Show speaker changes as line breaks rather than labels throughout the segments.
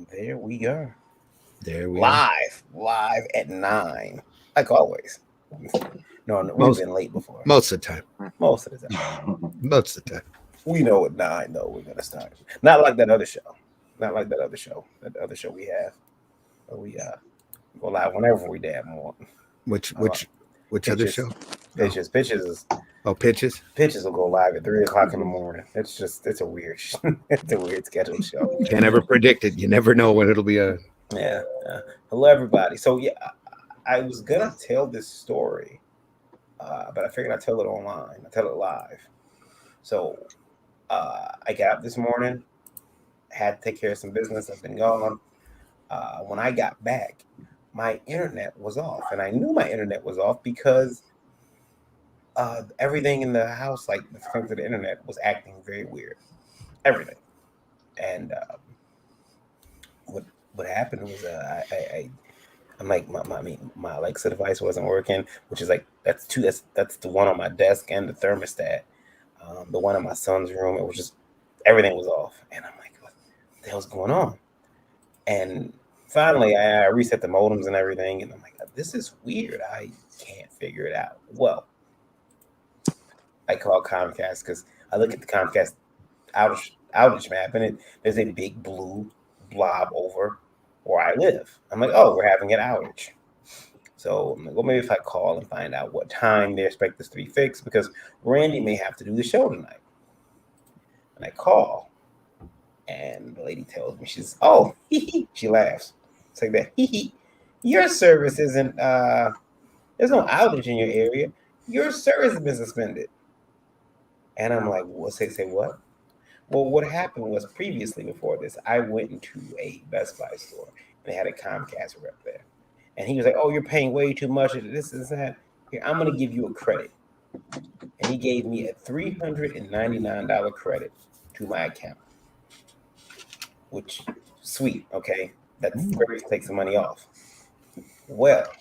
There we are.
There we are.
Live at 9, like always. No, we've been late before.
Most of the time.
Most of the time.
Most of the time.
We know at 9 though we're gonna start. Not like that other show. Not like that other show. That other show we have. We go live whenever we damn want.
Which other show?
Pitches.
Oh, pitches.
Pitches will go live at 3:00 in the morning. It's a weird scheduled show.
You can't ever predict it. You never know when it'll be a.
Yeah. Hello everybody. So yeah, I was gonna tell this story, but I figured I'd tell it online. I tell it live. So I got up this morning, had to take care of some business. I've been gone. When I got back, my internet was off, and I knew my internet was off because everything in the house, like the front of the internet, was acting very weird. Everything, and what happened was I'm like my Alexa device wasn't working, which is like that's the one on my desk and the thermostat. The one in my son's room, it was just everything was off, and I'm like, what the hell's going on? And finally, I reset the modems and everything, and I'm like, this is weird. I can't figure it out. Well, I call Comcast because I look at the Comcast outage map, and there's a big blue blob over where I live. I'm like, oh, we're having an outage. So I'm like, well, maybe if I call and find out what time they expect this to be fixed, because Randy may have to do the show tonight. And I call, and the lady tells me, she laughs. It's like that, your service isn't, there's no outage in your area. Your service has been suspended. And I'm like, well, say what? Well, what happened was previously before this, I went into a Best Buy store, and they had a Comcast rep there. And he was like, oh, you're paying way too much. This is that. Here, I'm going to give you a credit. And he gave me a $399 credit to my account. Which, sweet, okay? That's great to take some money off. Well,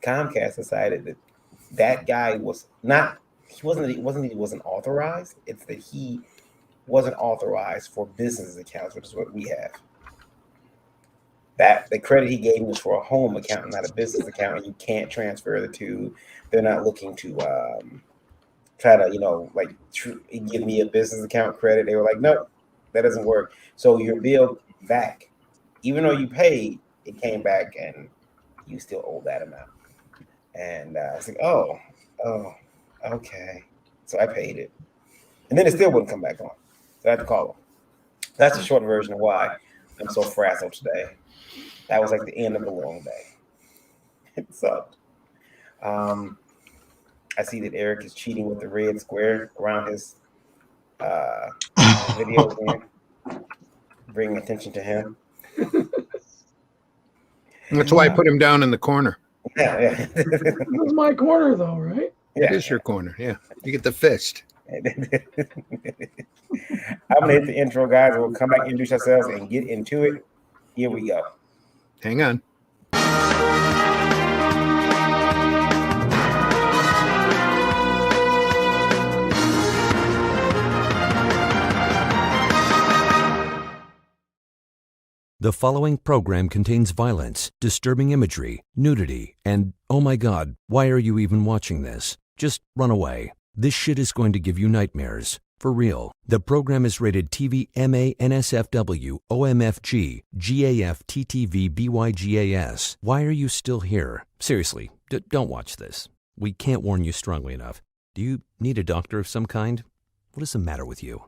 Comcast decided that guy was not, he wasn't authorized. It's that he wasn't authorized for business accounts, which is what we have. That the credit he gave me was for a home account, not a business account, and you can't transfer the two. They're not looking to try to, give me a business account credit. They were like, no, that doesn't work. So your bill back, even though you paid, it came back and you still owe that amount. And I was like, oh, okay. So I paid it. And then it still wouldn't come back on. So I had to call them. That's the short version of why I'm so frazzled today. That was like the end of a long day. It sucked. I see that Eric is cheating with the red square around his video game, bringing attention to him.
That's why I put him down in the corner.
Yeah.
This is my corner, though, right?
It is your corner. Yeah, you get the fist.
I'm gonna hit the intro, guys. We'll come back, introduce ourselves, and get into it. Here we go.
Hang on.
The following program contains violence, disturbing imagery, nudity, and, oh my God, why are you even watching this? Just run away. This shit is going to give you nightmares. For real. The program is rated TV MA NSFW OMFG GAF TTV BYGAS. Why are you still here? Seriously, don't watch this. We can't warn you strongly enough. Do you need a doctor of some kind? What is the matter with you?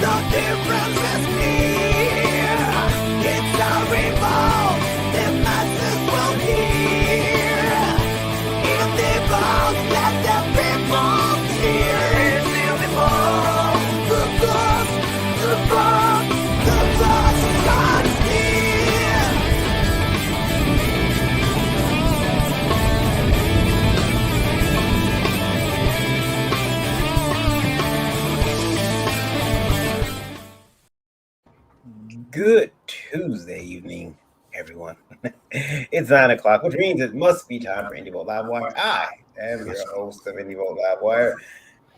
The difference is near. It's a revolt. The masses will hear. It devotes. Let the people hear. It's the revolt. The blood starts here.
Good Tuesday evening, everyone. It's 9 o'clock, which means it must be time for INDIE VOLT LIVEWIRE. I am your host of INDIE VOLT LIVEWIRE,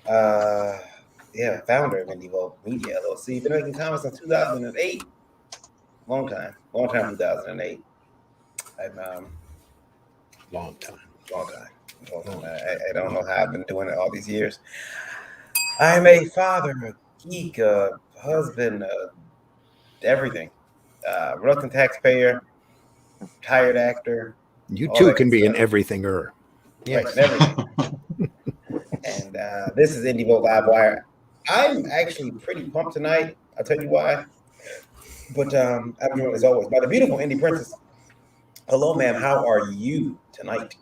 Yeah, founder of Indie Vote Media LLC. Been making comics since 2008. Long time, 2008. I'm
Long time.
long time. I don't know how I've been doing it all these years. I'm a father, a geek, a husband, everything. Reluctant taxpayer, retired actor.
You
all
too
that
can
good
be an
stuff.
everythinger.
Right, and everything. And this is Indie Vote Livewire. I'm actually pretty pumped tonight. I'll tell you why. But I'm joined as always by the beautiful Indie Princess. Hello, ma'am. How are you tonight?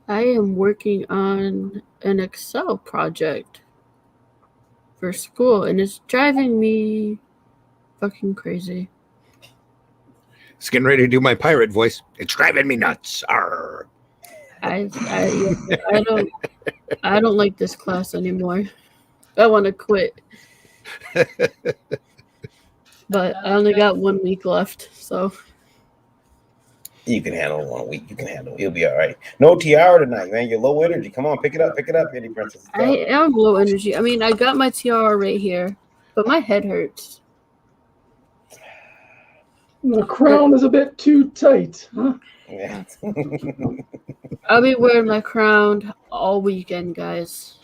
I am working on an Excel project for school, and it's driving me fucking crazy.
It's getting ready to do my pirate voice. It's driving me nuts. Arr.
I don't like this class anymore. I want to quit. But I only got 1 week left, so
You can handle it 1 week. You can handle it. You'll be all right. No tiara tonight, man. You're low energy. Come on, pick it up, Indie Princess.
I am low energy. I mean, I got my tiara right here, but my head hurts.
The crown is a bit too tight, huh?
Yeah.
I'll be wearing my crown all weekend, guys.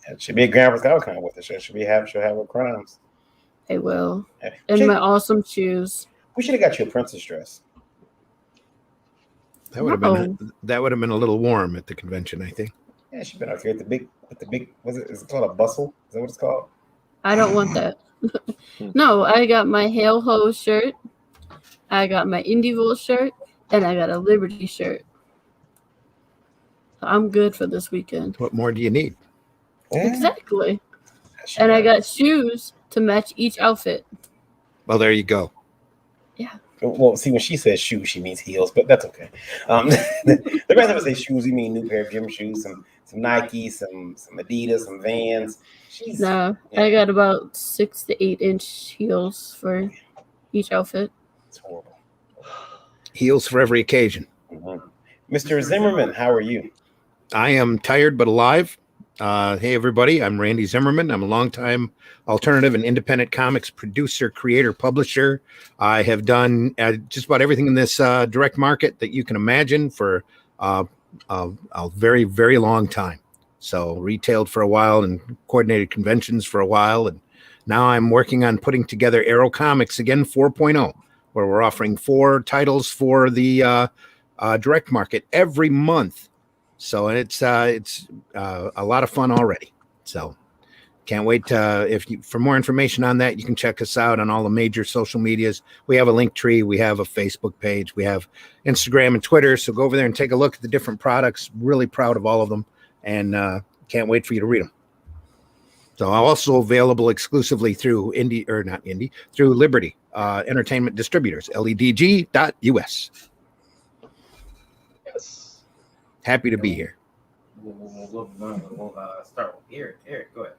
It should be a Grand Scout kind with it. She'll have her crowns.
I will.
Yeah.
And my awesome shoes.
We should have got you a princess dress.
That would have been a little warm at the convention, I think.
Yeah, she's been out here with the big. Is it called a bustle? Is that what it's called?
I don't want that. No, I got my Hail Ho shirt. I got my Indie Volt shirt, and I got a Liberty shirt. I'm good for this weekend.
What more do you need?
Yeah.
Exactly. And I got shoes to match each outfit.
Well, there you go.
Well, see, when she says shoes, she means heels, but that's okay. The rest of us say shoes, we mean new pair of gym shoes, some Nike, some Adidas, some Vans.
No, I got about 6 to 8 inch heels for each outfit.
It's horrible.
Heels for every occasion.
Mm-hmm. Mr. Zimmerman, how are you?
I am tired but alive. Hey, everybody. I'm Randy Zimmerman. I'm a longtime alternative and independent comics producer, creator, publisher. I have done just about everything in this direct market that you can imagine for a very, very long time. So retailed for a while and coordinated conventions for a while. And now I'm working on putting together Arrow Comics again 4.0, where we're offering 4 titles for the direct market every month. So it's a lot of fun already. So can't wait for more information on that. You can check us out on all the major social medias. We have a link tree. We have a Facebook page. We have Instagram and Twitter. So go over there and take a look at the different products. Really proud of all of them, and can't wait for you to read them. So also available exclusively through through Liberty Entertainment Distributors, ledg.us.
Yes.
Happy to be here.
We'll start with Eric. Eric, go ahead.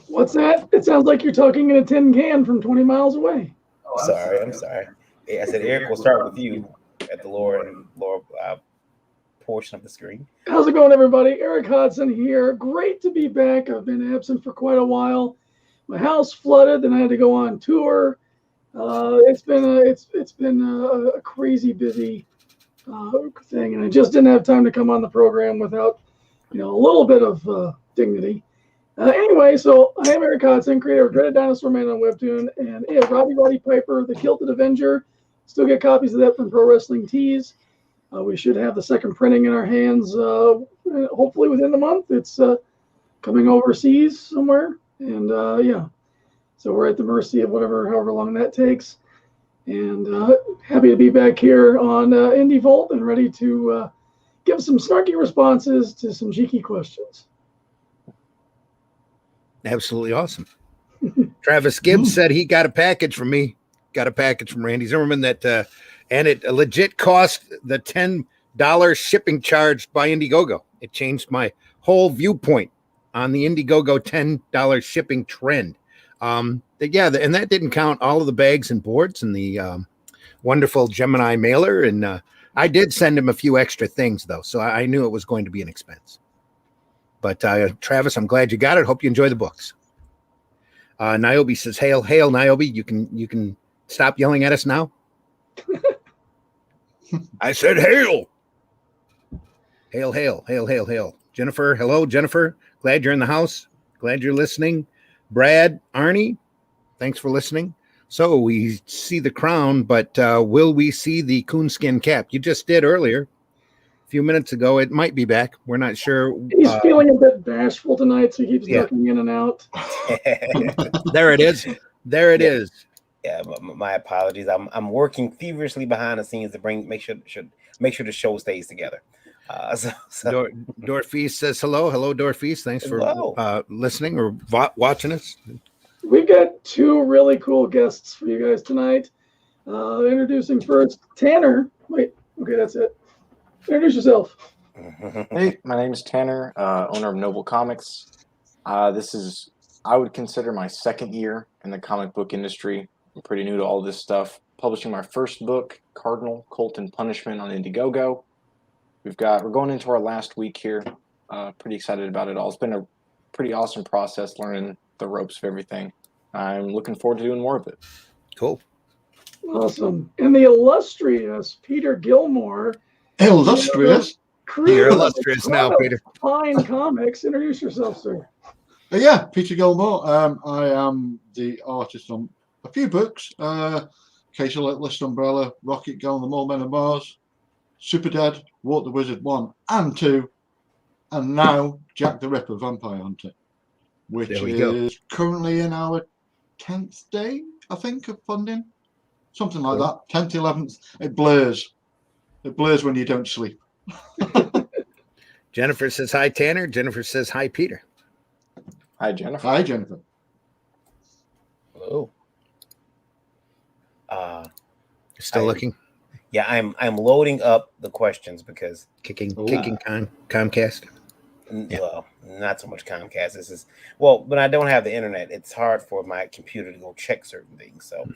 What's that? It sounds like you're talking in a tin can from 20 miles away.
Oh, I'm sorry. I said Eric, we'll start with you at the lower portion of the screen.
How's it going, everybody? Eric Hodson here. Great to be back. I've been absent for quite a while. My house flooded, then I had to go on tour. It's been a crazy busy thing, and I just didn't have time to come on the program without, a little bit of dignity. Anyway, so I am Eric Hodson, creator of Dreaded Dinosaur Man on Webtoon, and Roddy Piper, the Kilted Avenger. Still get copies of that from Pro Wrestling Tees. We should have the second printing in our hands, hopefully within the month. It's coming overseas somewhere, and so we're at the mercy of however long that takes. And happy to be back here on Indie Volt and ready to give some snarky responses to some cheeky questions.
Absolutely awesome. Travis Gibbs said he got a package from me. Got a package from Randy Zimmerman that, and it legit cost the $10 shipping charged by Indiegogo. It changed my whole viewpoint on the Indiegogo $10 shipping trend. And that didn't count all of the bags and boards and the wonderful Gemini mailer. And I did send him a few extra things, though, so I knew it was going to be an expense. But Travis, I'm glad you got it. Hope you enjoy the books. Niobe says, "Hail, hail, Niobe! You can stop yelling at us now." I said, "Hail, hail, hail, hail, hail, hail." Jennifer, hello, Jennifer. Glad you're in the house. Glad you're listening. Brad, Arnie, thanks for listening. So we see the crown, but will we see the coonskin cap? You just did earlier, a few minutes ago. It might be back. We're not sure.
He's feeling a bit bashful tonight, so he keeps ducking in and out.
There it is. There it is.
Yeah, my apologies. I'm working feverishly behind the scenes to make sure the show stays together.
Dorfeast says hello. Hello, Dorfeast. Thanks for listening or watching us.
We've got two really cool guests for you guys tonight. Introducing first Tanner. Wait, okay, that's it. Introduce yourself.
Hey, my name is Tanner, owner of Noble Comics. This is, I would consider, my second year in the comic book industry. I'm pretty new to all this stuff. Publishing my first book, Cardinal, Colt, and Punishment on Indiegogo. We're going into our last week here. Pretty excited about it all. It's been a pretty awesome process learning the ropes of everything. I'm looking forward to doing more of it.
Cool.
Awesome. And the illustrious Peter Gilmore.
Illustrious?
You're illustrious now, Peter.
Fine Comics. Introduce yourself, sir.
Yeah, Peter Gilmore. I am the artist on a few books. Case of List Umbrella, Rocket Girl and the Mole Men of Mars, Super Dead, Walk the Wizard 1 and 2, and now Jack the Ripper, Vampire Hunter, which is currently in our 10th day, I think, of funding. Something like that. 10th, 11th. It blurs. It blurs when you don't sleep.
Jennifer says hi, Tanner. Jennifer says hi, Peter.
Hi, Jennifer.
Hi, Jennifer.
Hello.
Still looking?
Yeah, I'm loading up the questions because
kicking Comcast.
Well, not so much Comcast. This is when I don't have the internet, it's hard for my computer to go check certain things. So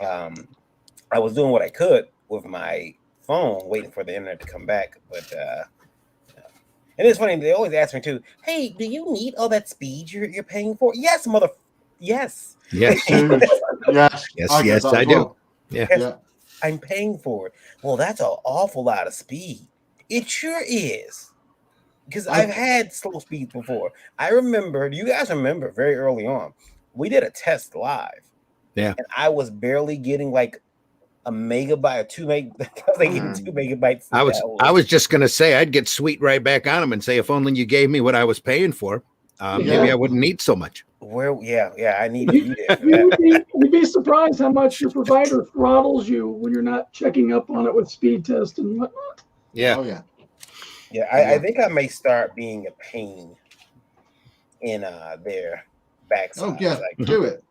I was doing what I could with my phone, waiting for the internet to come back. But and it's funny, they always ask me too, "Hey, do you need all that speed you're paying for?" Yes, yes.
Yes. yes, I do. Yeah.
I'm paying for it. Well, that's an awful lot of speed. It sure is. Because I've had slow speeds before. I remember, do you guys remember very early on, we did a test live.
Yeah.
And I was barely getting like a megabyte or 2 meg. I was like getting 2 megabytes.
I was just going to say, I'd get sweet right back on them and say, if only you gave me what I was paying for, maybe I wouldn't need so much.
I need it.
You'd be surprised how much your provider throttles you when you're not checking up on it with speed test and whatnot.
Yeah.
Oh, yeah.
Yeah, I think I may start being a pain in their backside.
Oh, yeah.
Like,
do it.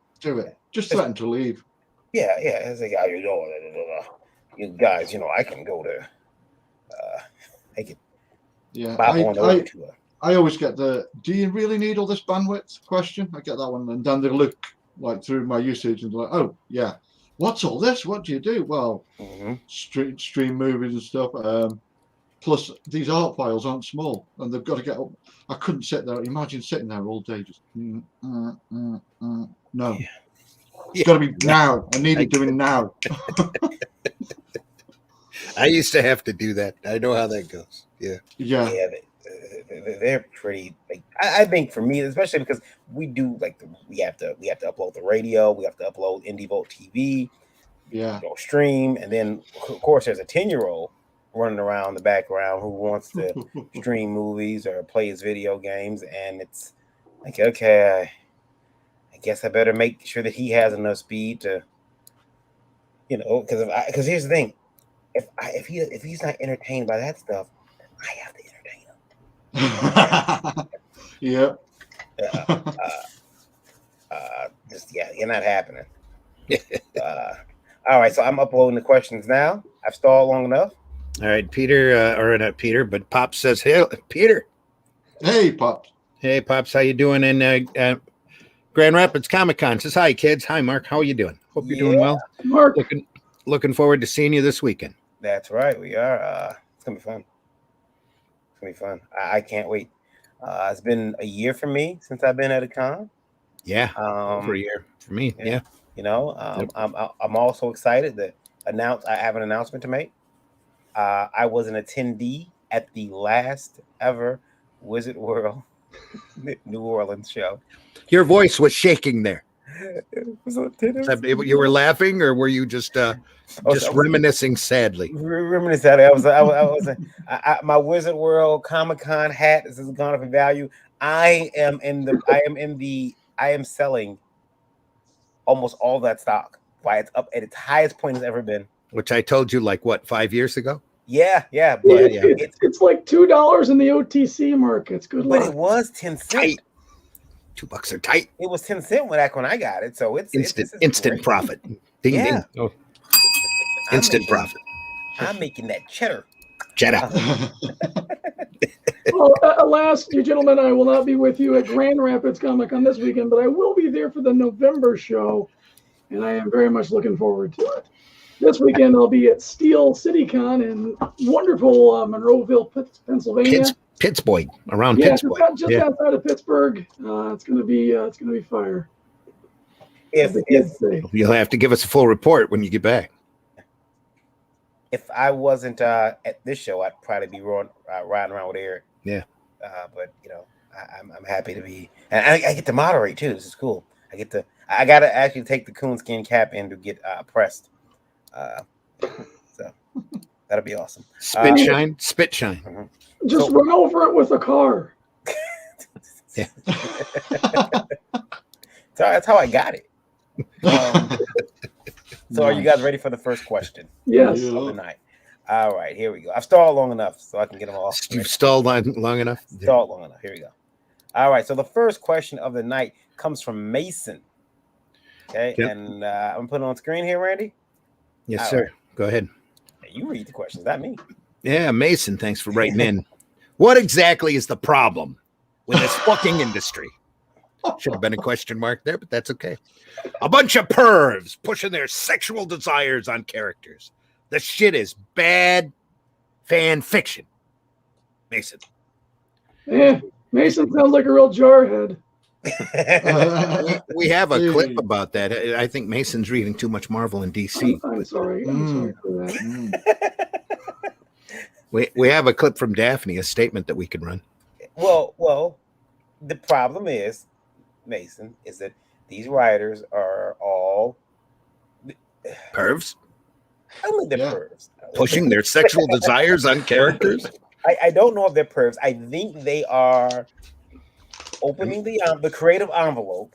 Just threaten to leave.
Yeah. It's like, you guys, I can go to, I could bob on over to a.
I always get the, do you really need all this bandwidth question? I get that one. And then they look like through my usage and they're like, oh, yeah. What's all this? What do you do? Well, stream movies and stuff. Plus, these art files aren't small and they've got to get up. I couldn't sit there. Imagine sitting there all day just, no. Yeah. It's got to be now. I need it doing now.
I used to have to do that. I know how that goes. Yeah.
They're pretty. Like, I think for me, especially because we do we have to upload the radio, we have to upload Indie VOLT TV, stream, and then of course there's a 10-year-old running around the background who wants to stream movies or play his video games, and it's like, okay, I guess I better make sure that he has enough speed to, because here's the thing, if he's not entertained by that stuff, I have to entertain him.
Yeah.
You're not happening. All right, so I'm uploading the questions now. I've stalled long enough.
All right, Peter, or not Peter, but Pops says, "Hey, Peter."
Hey, Pops.
Hey, Pops, how you doing in Grand Rapids Comic-Con? Says, hi, kids. Hi, Mark. How are you doing? Hope you're doing well.
Mark.
Looking forward to seeing you this weekend.
That's right. We are. It's going to be fun. I can't wait. It's been a year for me since I've been at a con.
Yeah, over a year for me. Yeah.
You know,
Yep.
I'm also excited to announce. I have an announcement to make. I was an attendee at the last ever Wizard World New Orleans show.
Your voice was shaking there.
It was
You were laughing, or were you just reminiscing sadly?
Reminiscing. My Wizard World Comic Con hat is gone up in value. I am selling almost all that stock. Why it's up at its highest point it's ever been.
Which I told you, like, what, 5 years ago?
Yeah, but
Yeah.
It's like $2 in the OTC markets. Good
but
luck.
it was 10 cents.
Tight. $2 are tight.
It was 10 cents when I got it, so it's
instant
great.
profit. Ding
Yeah.
ding. Oh. Instant profit.
I'm making that cheddar.
Well, alas, you gentlemen, I will not be with you at Grand Rapids Comic Con this weekend, but I will be there for the November show, and I am very much looking forward to it. This weekend, I'll be at Steel City Con in wonderful Monroeville, Pennsylvania.
Pittsburgh, around
Yeah,
Pittsburgh.
just outside of Pittsburgh. It's gonna be fire.
If
You'll have to give us a full report when you get back.
If I wasn't at this show, I'd probably be riding around with Eric.
Yeah.
But you know, I'm happy to be, and I get to moderate too. This is cool. I gotta actually take the coonskin cap in to get pressed. So that'll be awesome.
Spit shine.
Mm-hmm.
Just run over it with a car.
Yeah.
That's how I got it. So are you guys ready for the first question?
Yes.
Of the night. All right, here we go. I've stalled long enough so I can get them off.
You've stalled long enough?
Stalled long enough. Here we go. All right, so the first question of the night comes from Mason. Okay,
Yep.
and I'm putting on screen here, Randy.
Yes,
All
sir.
right.
Go ahead.
You read the questions, not me.
Yeah, Mason, thanks for writing in. What exactly is the problem with this fucking industry? Should have been a question mark there, but that's okay. A bunch of pervs pushing their sexual desires on characters. The shit is bad fan fiction. Mason.
Yeah, Mason sounds like a real jarhead.
We have a clip about that. I think Mason's reading too much Marvel and DC.
I'm sorry. I'm sorry for that.
We have a clip from Daphne, a statement that we could run.
Well, the problem is, Mason, is that these writers are all
Pervs?
only the pervs.
Pushing their sexual desires on characters?
I don't know if they're pervs. I think they are opening the creative envelope,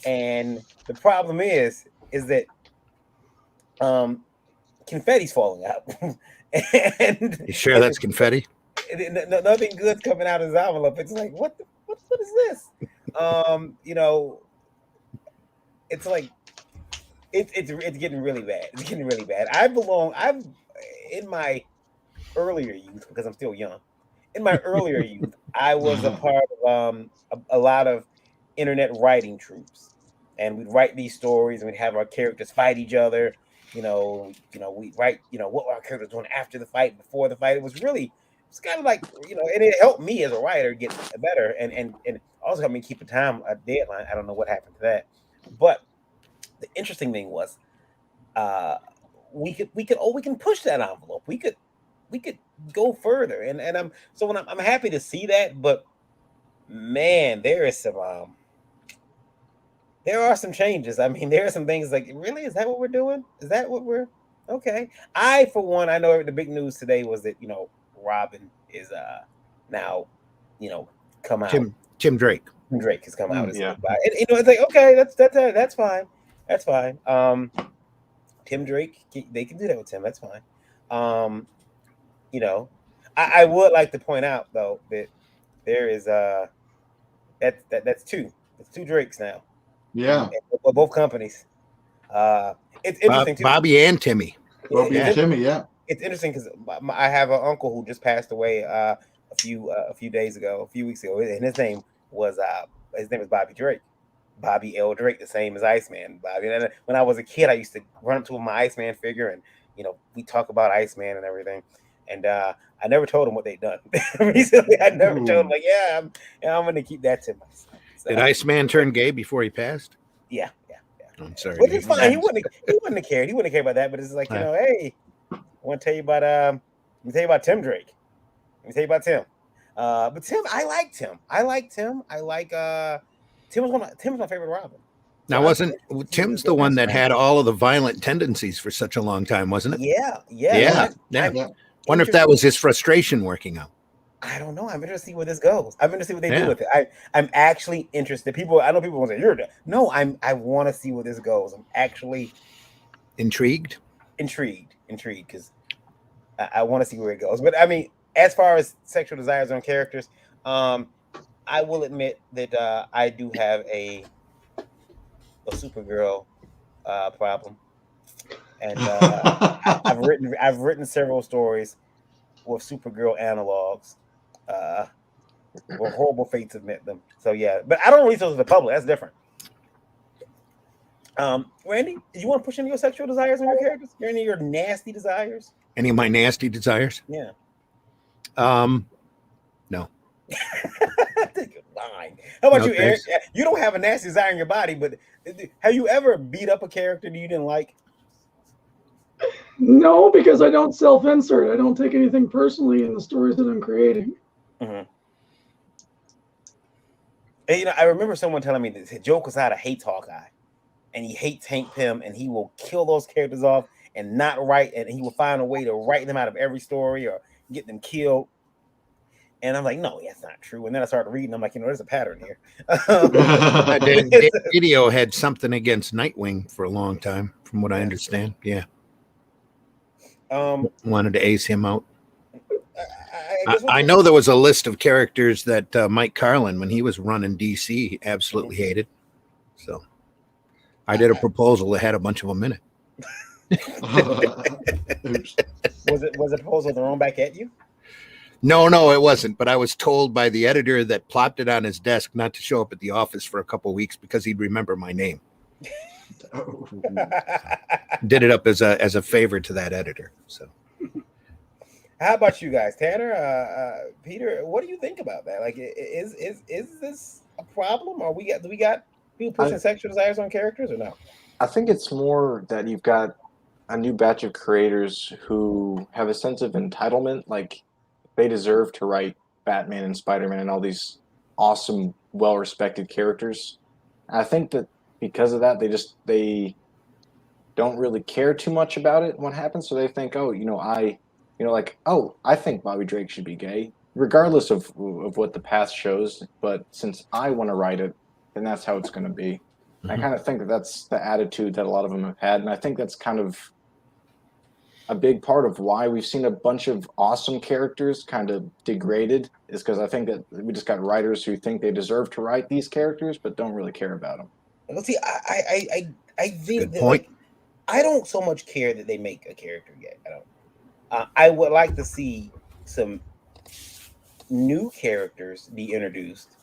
and the problem is that confetti's falling out. And
You sure that's confetti?
Nothing good's coming out of his envelope. It's like, what is this? You know, it's like it's getting really bad. It's getting really bad. I'm in my earlier youth, because I'm still young. In my earlier youth, I was a part of a lot of internet writing troops, and we'd write these stories, and we'd have our characters fight each other. You know, we'd write, what our characters doing after the fight, before the fight. It's kind of like, and it helped me as a writer get better, and also helped me keep a deadline. I don't know what happened to that, but the interesting thing was, we can push that envelope. We could go further, and I'm happy to see that. But man, there are some changes. I mean, there are some things like, really, is that what we're doing? Is that what we're okay? For one, I know the big news today was that Robin is now come out.
Tim Drake.
Tim Drake has come out.
Yeah.
And, it's like, okay, that's fine. That's fine. Tim Drake, they can do that with Tim. That's fine. I would like to point out though that there is that's two Drakes now.
Yeah.
Both companies. It's interesting too.
Bobby and Timmy.
Bobby and Timmy, yeah.
It's interesting because I have an uncle who just passed away a few weeks ago, and his name was Bobby Drake. Bobby L. Drake, the same as Iceman. Bobby. And when I was a kid, I used to run up to him, my Iceman figure, and we talk about Iceman and everything. and I never told them what they'd done. Recently, I never told them, like, I'm going to keep that to myself. So,
Did Iceman turn gay before he passed?
yeah.
I'm sorry.
Which is fine. He wouldn't have cared. He wouldn't have cared about that. But it's like, hey, I want to tell you about let me tell you about Tim Drake. Let me tell you about Tim. But Tim, I liked Tim. I like Tim was my favorite Robin.
Now, wasn't Tim's the one that had all of the violent tendencies for such a long time, wasn't it?
Yeah.
Wonder if that was his frustration working out.
I don't know. I'm interested to see where this goes. I'm interested to see what they do with it. I'm actually interested. I know people will say you're done. No, I want to see where this goes. I'm actually
intrigued
because I want to see where it goes. But I mean, as far as sexual desires on characters, I will admit that I do have a Supergirl problem, and I've written several stories with Supergirl analogs. Where horrible fates have met them. So yeah, but I don't release those to the public. That's different. Randy, did you want to push any of your sexual desires on your characters? Any of your nasty desires?
Any of my nasty desires?
Yeah.
No.
Lying. How about you, Eric? You don't have a nasty desire in your body, but have you ever beat up a character that you didn't like?
No, because I don't self-insert. I don't take anything personally in the stories that I'm creating.
Mm-hmm. And, I remember someone telling me that Joe Quesada hates Hawkeye, and he hates Hank Pym, and he will kill those characters off and not write, and he will find a way to write them out of every story or get them killed. And I'm like, no, that's not true. And then I started reading. I'm like, there's a pattern here.
Video had something against Nightwing for a long time, from what I understand. Yeah. Wanted to ace him out. I know there was a list of characters that Mike Carlin, when he was running DC, absolutely hated. So I did a proposal that had a bunch of them in it.
Was the proposal thrown back at you?
No, it wasn't. But I was told by the editor that plopped it on his desk not to show up at the office for a couple of weeks because he'd remember my name. Did it up as a favor to that editor. So,
how about you guys, Tanner, Peter? What do you think about that? Like, is this a problem, or do we got people pushing sexual desires on characters, or no?
I think it's more that you've got a new batch of creators who have a sense of entitlement, like they deserve to write Batman and Spider-Man and all these awesome, well-respected characters. And I think that because of that, they don't really care too much about it when it happens. So they think, I think Bobby Drake should be gay, regardless of what the past shows. But since I want to write it, then that's how it's going to be. Mm-hmm. I kind of think that's the attitude that a lot of them have had, and I think that's kind of a big part of why we've seen a bunch of awesome characters kind of degraded, is because I think that we just got writers who think they deserve to write these characters but don't really care about them.
Well, see, I think
good point.
Like, I don't so much care that they make a character gay. I don't. I would like to see some new characters be introduced,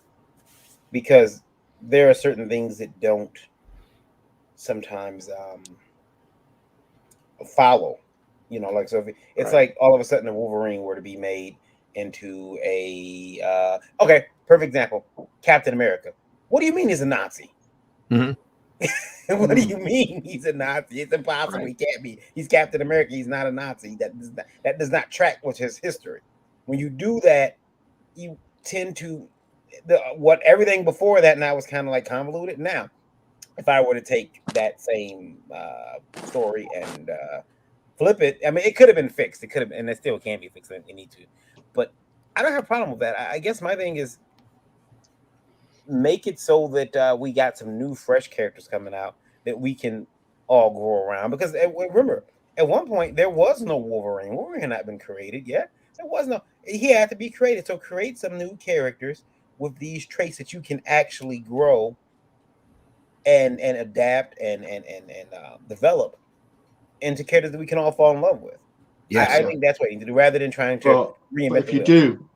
because there are certain things that don't sometimes follow. Like, so if it's like all of a sudden a Wolverine were to be made into a perfect example, Captain America. What do you mean he's a Nazi?
Mm-hmm.
What do you mean he's a Nazi? It's impossible. Right. He can't be. He's Captain America. He's not a Nazi. That does not track with his history. When you do that, you tend to everything before that now was kind of like convoluted. Now, if I were to take that same story and flip it, I mean, it could have been fixed. It could have, and it still can be fixed. It need to, but I don't have a problem with that. I guess my thing is make it so that we got some new, fresh characters coming out that we can all grow around. Because remember, at one point there was no Wolverine. Wolverine had not been created yet. There was no. He had to be created. So create some new characters with these traits that you can actually grow and adapt and develop into characters that we can all fall in love with. Yes, I think that's what you need to do, rather than trying to reinvent.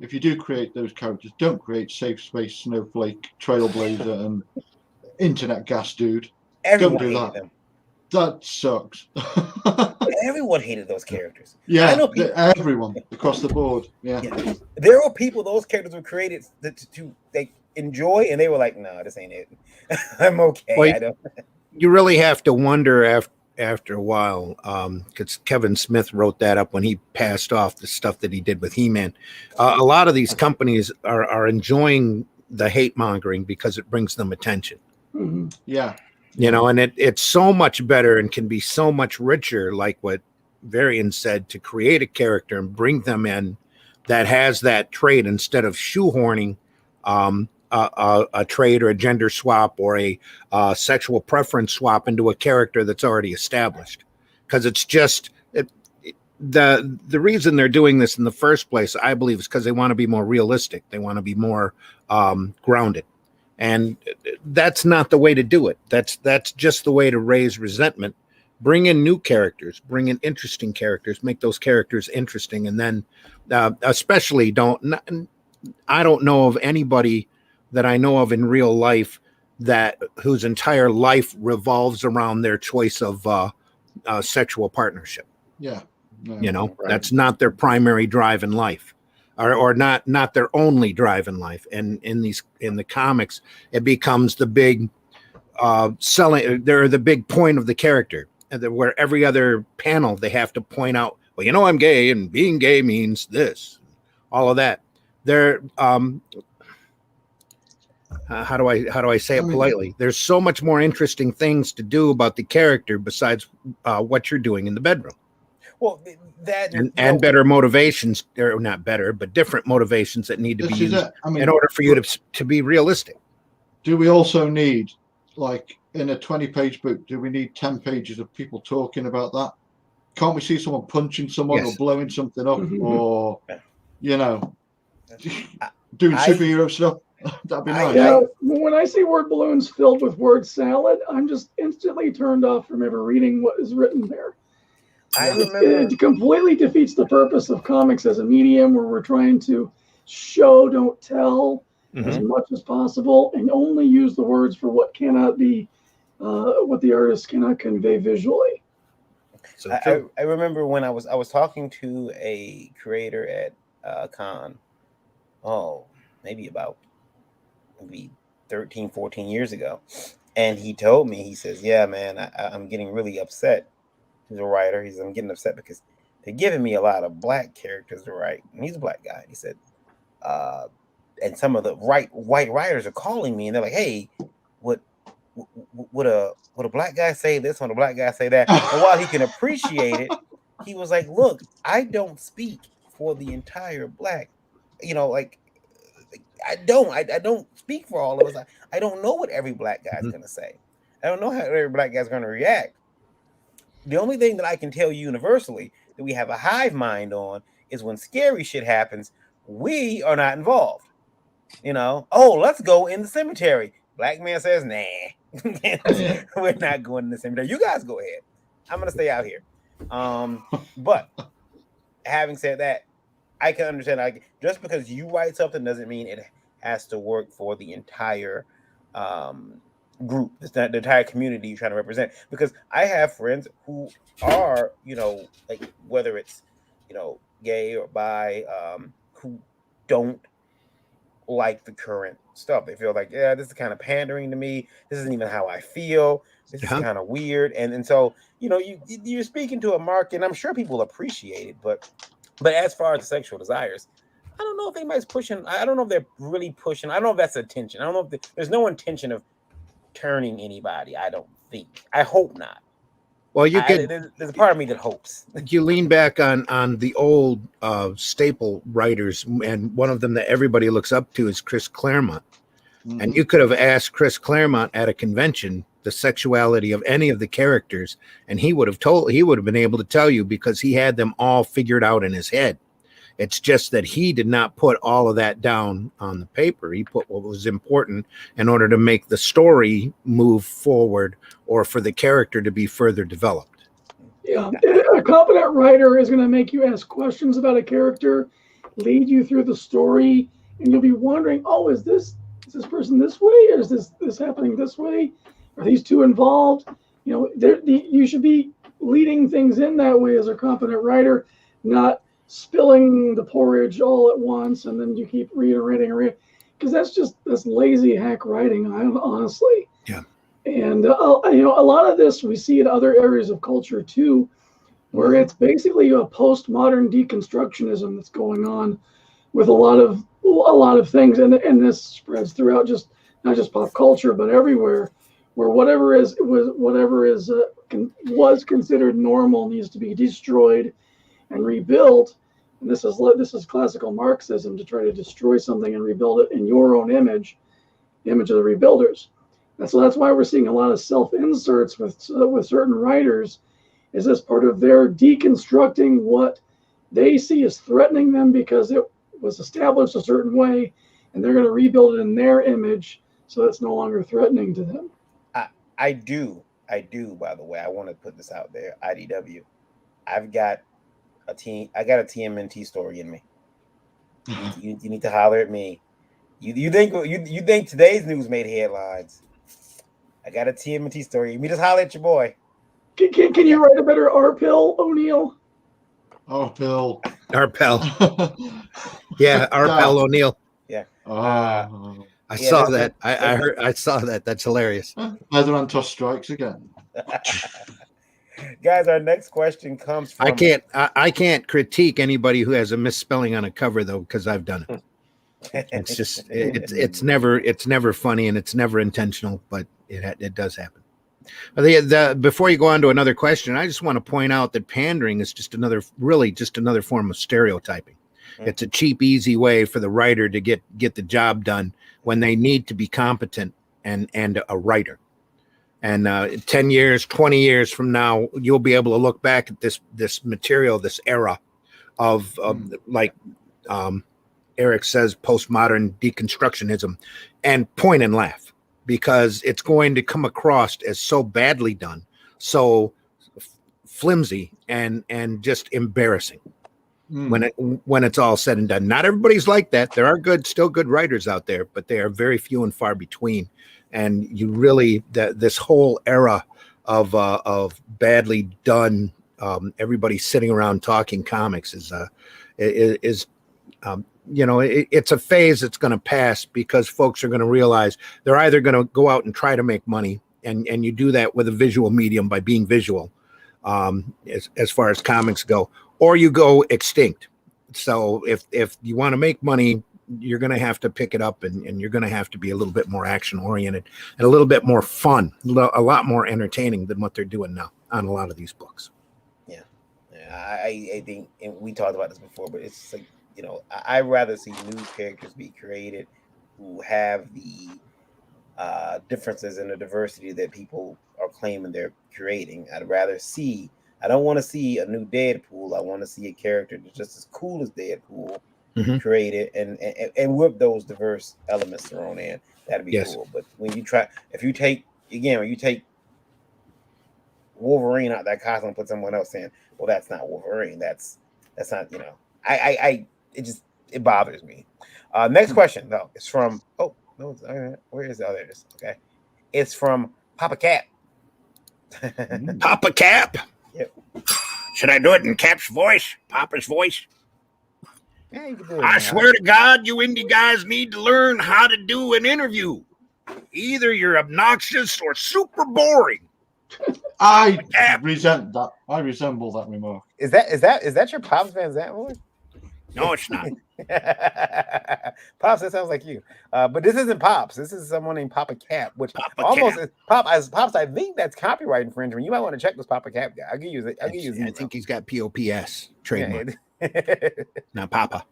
If you do create those characters, don't create Safe Space Snowflake, Trailblazer, and Internet Gas Dude.
Everyone
don't do
hated
that.
Them.
that sucks.
Everyone hated those characters.
Yeah,
I know people,
everyone across the board. Yeah.
there were people those characters were created to they enjoy, and they were like, "No, this ain't it. I'm okay."
Well,
I don't.
you really have to wonder after a while, because Kevin Smith wrote that up when he passed off the stuff that he did with He-Man. A lot of these companies are enjoying the hate mongering because it brings them attention.
Mm-hmm.
Yeah.
You know, and it's so much better and can be so much richer, like what Varian said, to create a character and bring them in that has that trait instead of shoehorning a trait or a gender swap or a sexual preference swap into a character that's already established. Because it's just the reason they're doing this in the first place, I believe, is because they want to be more realistic. They want to be more grounded. And that's not the way to do it. That's just the way to raise resentment. Bring in new characters, bring in interesting characters, make those characters interesting. And then especially I don't know of anybody that I know of in real life whose entire life revolves around their choice of sexual partnership.
Yeah.
You know, that's not their primary drive in life. Or not their only drive in life. And in the comics, it becomes the big selling. They're the big point of the character, where every other panel they have to point out, well, you know, I'm gay, and being gay means this, all of that. They're how do I say it politely? There's so much more interesting things to do about the character besides what you're doing in the bedroom.
Well, that
and better motivations, or not better, but different motivations that need to be used in order for you to be realistic.
Do we also need, like in a 20-page book, do we need 10 pages of people talking about that? Can't we see someone punching someone or blowing something up or, you know, doing superhero stuff? That'd be nice.
Yeah, when I see word balloons filled with word salad, I'm just instantly turned off from ever reading what is written there.
I remember
it completely defeats the purpose of comics as a medium where we're trying to show, don't tell as much as possible, and only use the words for what cannot be, what the artist cannot convey visually.
So I remember when I was talking to a creator at con, maybe 13, 14 years ago, and he told me, he says, "Yeah, man, I'm getting really upset." He's a writer. I'm getting upset because they're giving me a lot of black characters to write. And he's a black guy. And he said, and some of the white writers are calling me, and they're like, "Hey, would a black guy say this? Would a black guy say that?" And while he can appreciate it, he was like, "Look, I don't speak for the entire black, like I don't speak for all of us. I don't know what every black guy's gonna say. I don't know how every black guy's gonna react. The only thing that I can tell you universally that we have a hive mind on is when scary shit happens, we are not involved. Let's go in the cemetery. Black man says, nah, we're not going in the cemetery. You guys go ahead. I'm going to stay out here. But having said that, I can understand, just because you write something doesn't mean it has to work for the entire group, the entire community you're trying to represent. Because I have friends who are, like whether it's, gay or bi, who don't like the current stuff. They feel like, yeah, this is kind of pandering to me. This isn't even how I feel. This is kind of weird. And so, you're speaking to a market, and I'm sure people appreciate it, but as far as the sexual desires, I don't know if anybody's pushing. I don't know if they're really pushing. I don't know if that's intention. I don't know if there's no intention of turning anybody. I don't think. I hope not.
Well,
there's a part of me that hopes.
You lean back on the old staple writers, and one of them that everybody looks up to is Chris Claremont. Mm-hmm. And you could have asked Chris Claremont at a convention the sexuality of any of the characters, and he would have been able to tell you, because he had them all figured out in his head. It's just that he did not put all of that down on the paper. He put what was important in order to make the story move forward or for the character to be further developed.
Yeah, a competent writer is going to make you ask questions about a character, lead you through the story, and you'll be wondering, is this person this way? Or is this happening this way? Are these two involved? you should be leading things in that way as a competent writer, not spilling the porridge all at once and then you keep reiterating, because that's lazy hack writing, honestly.
Yeah.
And a lot of this we see in other areas of culture too, where it's basically a postmodern deconstructionism that's going on with a lot of things, and this spreads throughout not just pop culture but everywhere, where whatever was considered normal needs to be destroyed and rebuilt. And this is classical Marxism, to try to destroy something and rebuild it in your own image of the rebuilders. And so that's why we're seeing a lot of self-inserts with certain writers. Is this part of their deconstructing what they see as threatening them because it was established a certain way, and they're going to rebuild it in their image so it's no longer threatening to them.
I do. By the way, I want to put this out there. IDW, I got a TMNT story in me. You need to holler at me. You think today's news made headlines? I got a TMNT story. You just holler at your boy.
Can you write a better R-pill, O'Neill?
R-pill.
Yeah, R-pill O'Neill.
Yeah.
I saw that. I saw that. That's hilarious.
Leather Antos strikes again.
Guys, our next question comes from.
I can't critique anybody who has a misspelling on a cover though, because I've done it. It's just it's never funny and it's never intentional, but it does happen. Before you go on to another question, I just want to point out that pandering is just another form of stereotyping. It's a cheap, easy way for the writer to get the job done when they need to be competent and a writer. And 10 years, 20 years from now, you'll be able to look back at this material, this era of like Eric says, postmodern deconstructionism, and point and laugh, because it's going to come across as so badly done, so flimsy and just embarrassing when it's all said and done. Not everybody's like that. There are still good writers out there, but they are very few and far between. And you really this whole era of badly done, everybody sitting around talking comics is it's a phase that's going to pass, because folks are going to realize they're either going to go out and try to make money, and you do that with a visual medium by being visual, as far as comics go, or you go extinct. So if you want to make money, you're going to have to pick it up, and you're going to have to be a little bit more action oriented and a little bit more fun, a lot more entertaining than what they're doing now on a lot of these books.
Yeah. I think, and we talked about this before, but it's like, I'd rather see new characters be created who have the differences and the diversity that people are claiming they're creating. I don't want to see a new Deadpool. I want to see a character that's just as cool as Deadpool created and with those diverse elements thrown in. That'd be cool. But if you take Wolverine out that costume and put someone else in, well, that's not Wolverine. That's not, it bothers me. Next question though is from where is the other? Okay, it's from Papa Cap.
Papa Cap.
Yep.
Should I do it in Cap's voice? Papa's voice?
Yeah, you can do it.
I swear to God, you indie guys need to learn how to do an interview. Either you're obnoxious or super boring.
I resent that. I resemble that remark.
Is that your Pops Van Zandt voice?
No, it's not.
Pops, that sounds like you. But this isn't Pops. This is someone named Papa Cap, which
Papa
almost
Cap.
is Pops. I think that's copyright infringement. You might want to check this Papa Cap guy. I'll give you.
I think he's got POPS trademark. Now, Papa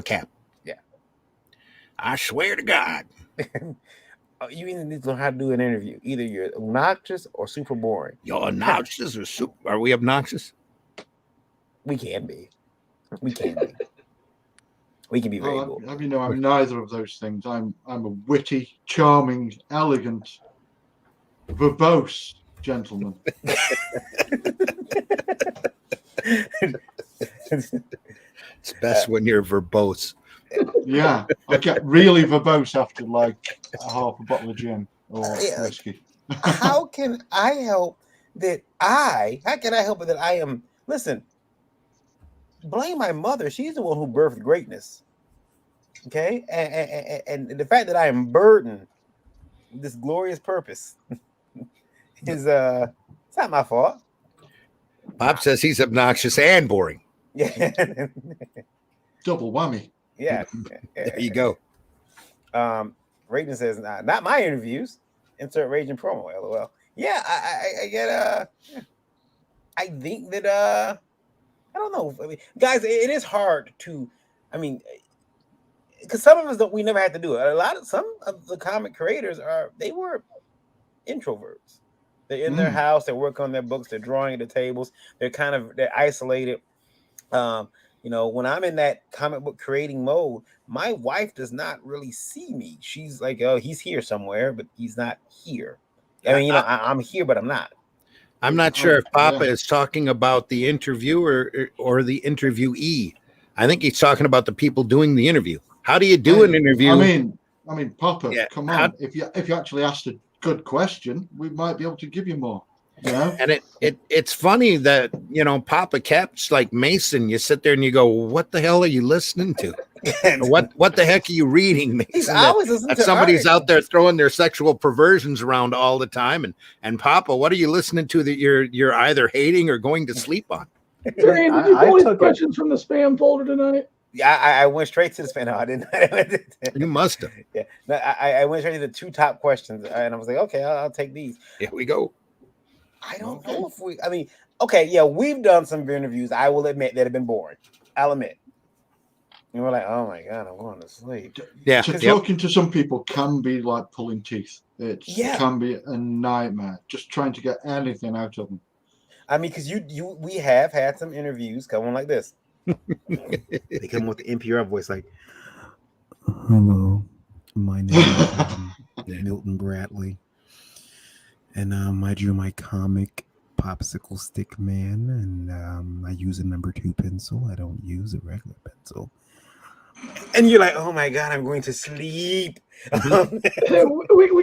Cap.
Yeah.
I swear to God.
You either need to learn how to do an interview. Either you're obnoxious or super boring.
You're obnoxious or super? Are we obnoxious?
We can be. We can be very cool.
I'm neither of those things. I'm a witty, charming, elegant, verbose gentleman.
It's best when you're verbose.
Yeah, I get really verbose after like half a bottle of gin or whiskey.
how can I help that how can I help it that I am, listen, blame my mother. She's the one who birthed greatness. Okay. And the fact that I am burdened with this glorious purpose is it's not my fault.
Bob says he's obnoxious and boring.
Yeah.
Double whammy.
Yeah.
There you go.
Raging says, not my interviews. Insert Raging promo. LOL. Yeah, I get I think that I don't know. I mean, guys, it is hard to, I mean, because some of us we never had to do it. Some of the comic creators they were introverts. They're in their house, they work on their books, they're drawing at the tables, they're isolated. You know, when I'm in that comic book creating mode, my wife does not really see me. She's like, oh, he's here somewhere, but he's not here. I mean, you know, I'm here, but I'm not.
I'm not sure if Papa is talking about the interviewer or the interviewee. I think he's talking about the people doing the interview. How do you do an interview?
I mean, Papa, come on. If you actually asked a good question, we might be able to give you more. You know?
And it's funny that, you know, Papa Cap's like Mason. You sit there and you go, what the hell are you listening to? what the heck are you reading, Mason? That somebody's out there throwing their sexual perversions around all the time. And Papa, what are you listening to that you're either hating or going to sleep on?
Darian, did you pull these questions from the spam folder tonight?
Yeah, I went straight to the spam. No, I didn't.
You must have.
Yeah, no, I went straight to the 2 top questions, and I was like, okay, I'll take these.
Here we go.
I don't know if I mean, okay, yeah, we've done some interviews, I will admit, that have been boring. I'll admit. And we're like, oh my God, I'm going to sleep.
Yeah.
Talking to some people can be like pulling teeth. It can be a nightmare, just trying to get anything out of them.
I mean, because we have had some interviews come on like this. They come with the NPR voice like, hello, my name is Milton Bradley. And I drew my comic Popsicle Stick Man, and I use a number 2 pencil. I don't use a regular pencil. And you're like, oh my God, I'm going to sleep.
We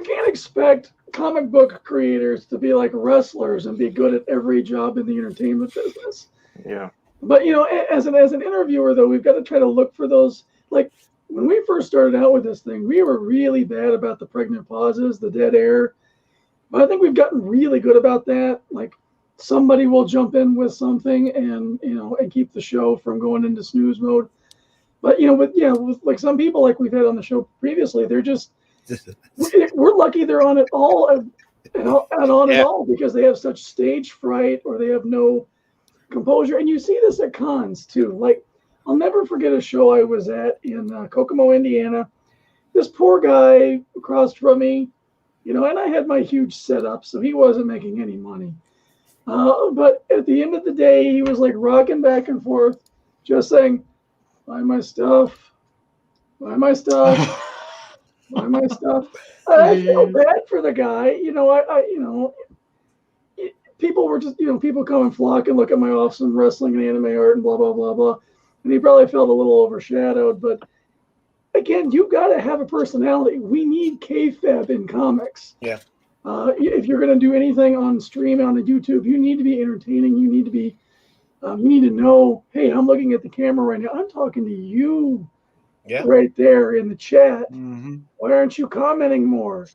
can't expect comic book creators to be like wrestlers and be good at every job in the entertainment business.
Yeah.
But, you know, as an interviewer, though, we've got to try to look for those. Like, when we first started out with this thing, we were really bad about the pregnant pauses, the dead air. But I think we've gotten really good about that. Like, somebody will jump in with something and, you know, and keep the show from going into snooze mode. But, you know, with like some people like we've had on the show previously, they're just, we're lucky they're on it all and on it all because they have such stage fright or they have no composure. And you see this at cons too. Like, I'll never forget a show I was at in Kokomo, Indiana. This poor guy across from me, you know, and I had my huge setup, so he wasn't making any money. But at the end of the day, he was like rocking back and forth, just saying, buy my stuff, buy my stuff, buy my stuff. I feel bad for the guy. You know, people were just, you know, people come and flock and look at my awesome wrestling and anime art and blah, blah, blah, blah. And he probably felt a little overshadowed, but again, you've got to have a personality. We need kayfabe in comics.
Yeah.
If you're going to do anything on stream on the YouTube, you need to be entertaining. You need to be, you need to know, hey, I'm looking at the camera right now. I'm talking to you right there in the chat. Mm-hmm. Why aren't you commenting more?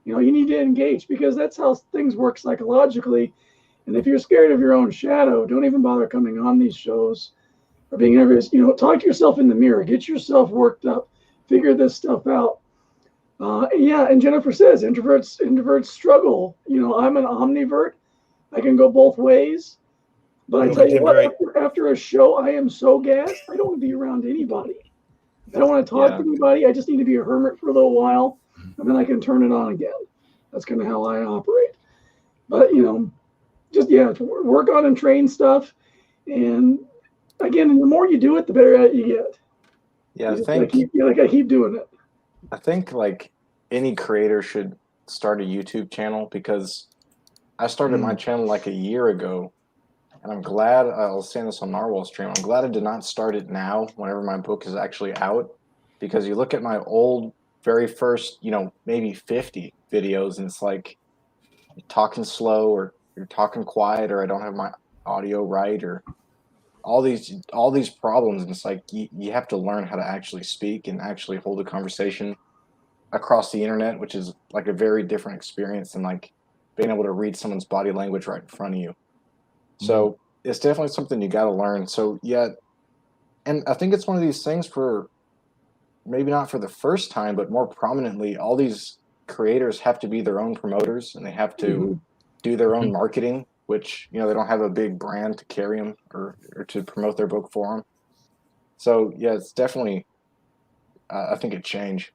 You know, you need to engage because that's how things work psychologically. And if you're scared of your own shadow, don't even bother coming on these shows or being nervous. You know, talk to yourself in the mirror. Get yourself worked up. Figure this stuff out. And Jennifer says introverts struggle. You know, I'm an omnivert. I can go both ways. But I tell you what, after a show, I am so gassed. I don't want to be around anybody. I don't want to talk to anybody. I just need to be a hermit for a little while, and then I can turn it on again. That's kind of how I operate. But, you know, just, work on and train stuff. And, again, the more you do it, the better at it you get.
Yeah,
I keep doing it.
I think like any creator should start a YouTube channel because I started my channel like a year ago, and I'm glad I was saying this on Narwhal's stream. I'm glad I did not start it now whenever my book is actually out, because you look at my old very first, you know, maybe 50 videos, and it's like talking slow, or you're talking quiet, or I don't have my audio right, or all these problems. And it's like you have to learn how to actually speak and actually hold a conversation across the internet, which is like a very different experience than like being able to read someone's body language right in front of you. So it's definitely something you got to learn. So yeah, and I think it's one of these things for maybe not for the first time, but more prominently, all these creators have to be their own promoters, and they have to do their own marketing, which, you know, they don't have a big brand to carry them or to promote their book for them. So yeah, it's definitely, I think, a change.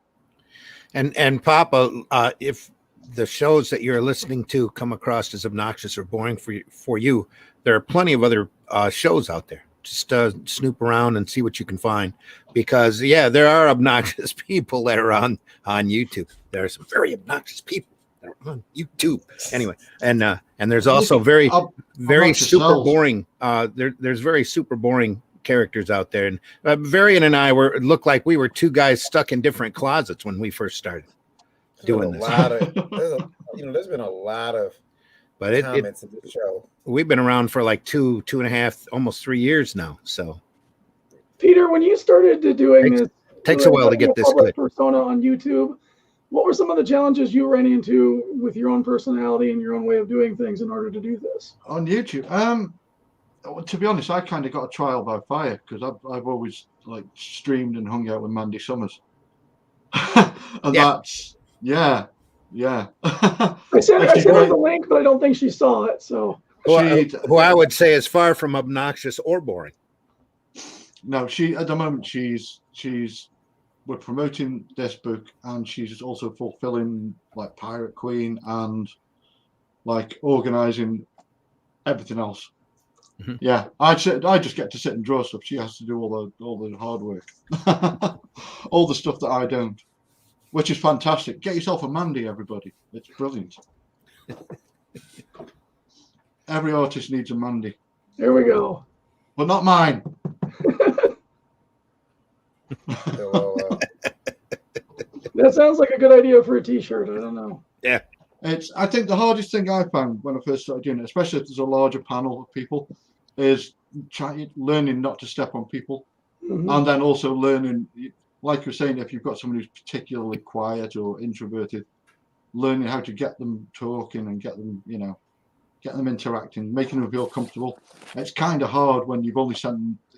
And Papa, if the shows that you're listening to come across as obnoxious or boring for you, there are plenty of other shows out there. Just snoop around and see what you can find, because yeah, there are obnoxious people that are on YouTube. There are some very obnoxious people that are on YouTube. Anyway, and there's also very super boring. There's very super boring characters out there, and Varian and I looked like we were two guys stuck in different closets when we first started doing this.
There's been a lot of comments in the show.
We've been around for like 2.5, almost 3 years now. So,
Peter, when you started doing this,
takes a while to get this good
persona on YouTube. What were some of the challenges you ran into with your own personality and your own way of doing things in order to do this
on YouTube? To be honest, I kind of got a trial by fire, because I've always like streamed and hung out with Mandy Summers, and that's yeah.
I sent her the link, but I don't think she saw it. So
who I would say is far from obnoxious or boring.
No, she at the moment we're promoting this book, and she's also fulfilling like Pirate Queen and like organizing everything else. Yeah, I just get to sit and draw stuff. She has to do all the hard work, all the stuff that I don't, which is fantastic. Get yourself a Mandy, everybody. It's brilliant. Every artist needs a Mandy.
There we go.
But not mine.
That sounds like a good idea for a T-shirt. I don't know.
Yeah.
I think the hardest thing I found when I first started doing it, especially if there's a larger panel of people, is learning not to step on people. And then also learning, like you're saying, if you've got someone who's particularly quiet or introverted, learning how to get them talking and get them interacting, making them feel comfortable. It's kind of hard when you've only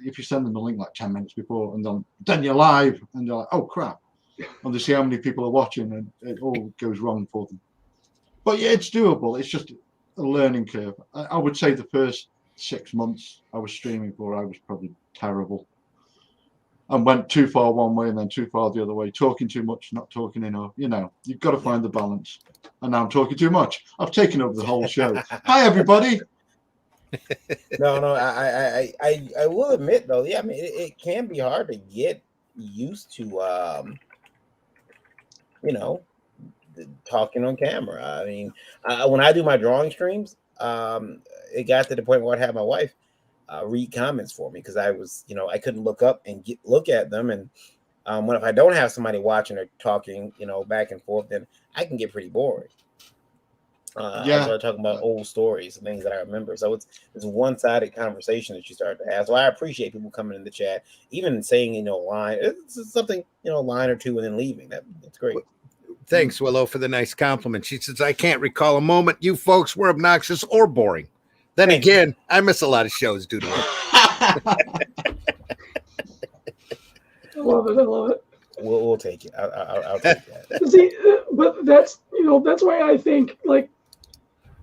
if you send them the link like 10 minutes before, and then you're live and they're like, oh crap, and they see how many people are watching, and it all goes wrong for them. But yeah, it's doable. It's just a learning curve. I would say the first 6 months I was streaming for, I was probably terrible, and went too far one way and then too far the other way, talking too much, not talking enough. You've got to find the balance. And now I'm talking too much. I've taken over the whole show. Hi, everybody.
No, I will admit though, yeah, I mean, it can be hard to get used to, talking on camera. I mean, when I do my drawing streams, it got to the point where I'd have my wife read comments for me, because I was, I couldn't look up and look at them. And if I don't have somebody watching or talking, back and forth, then I can get pretty boring. I start talking about old stories and things that I remember. So it's a one-sided conversation that you start to have. So I appreciate people coming in the chat, even saying, a line, it's something, a line or two and then leaving. That's great.
Thanks, Willow, for the nice compliment. She says, I can't recall a moment you folks were obnoxious or boring. Then again, I miss a lot of shows due to it.
I love it.
We'll take it. I'll take that.
See, but that's why I think, like,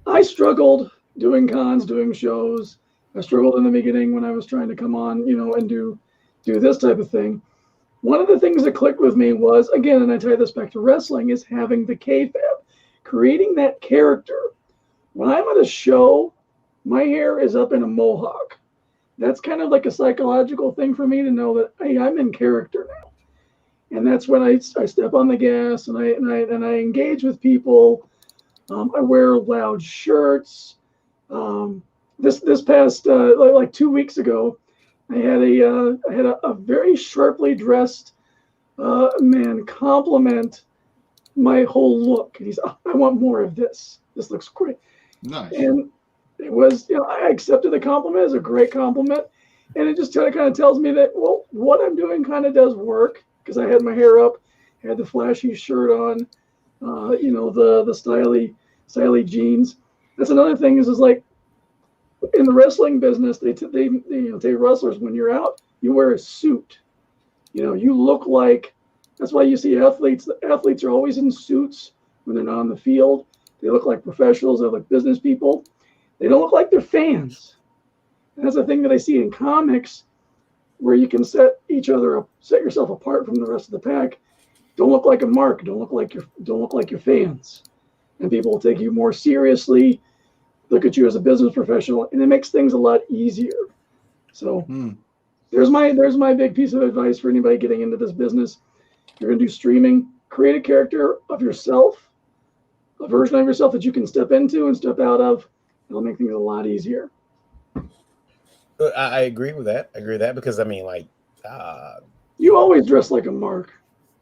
I struggled doing cons, doing shows. I struggled in the beginning when I was trying to come on, and do this type of thing. One of the things that clicked with me was, again, and I tie this back to wrestling, is having the kayfabe, creating that character. When I'm at a show, my hair is up in a mohawk. That's kind of like a psychological thing for me to know that, hey, I'm in character now. And that's when I step on the gas and I engage with people. I wear loud shirts. This past like 2 weeks ago, I had a very sharply dressed man compliment my whole look. And he's, I want more of this. This looks great.
Nice.
And it was, I accepted the compliment as a great compliment. And it just kind of tells me that, well, what I'm doing kind of does work, because I had my hair up, had the flashy shirt on, the styly jeans. That's another thing is like in the wrestling business, they wrestlers, when you're out, you wear a suit. You look like, that's why you see athletes are always in suits when they're not on the field. They look like professionals, they look like business people. They don't look like they're fans. And that's the thing that I see in comics, where you can set yourself apart from the rest of the pack. Don't look like a mark. Don't look like your fans, and people will take you more seriously. Look at you as a business professional, and it makes things a lot easier. So there's my big piece of advice for anybody getting into this business. You're gonna do streaming. Create a character of yourself, a version of yourself that you can step into and step out of. It'll make things a lot easier.
I agree with that. Because I mean, like,
you always dress like a mark.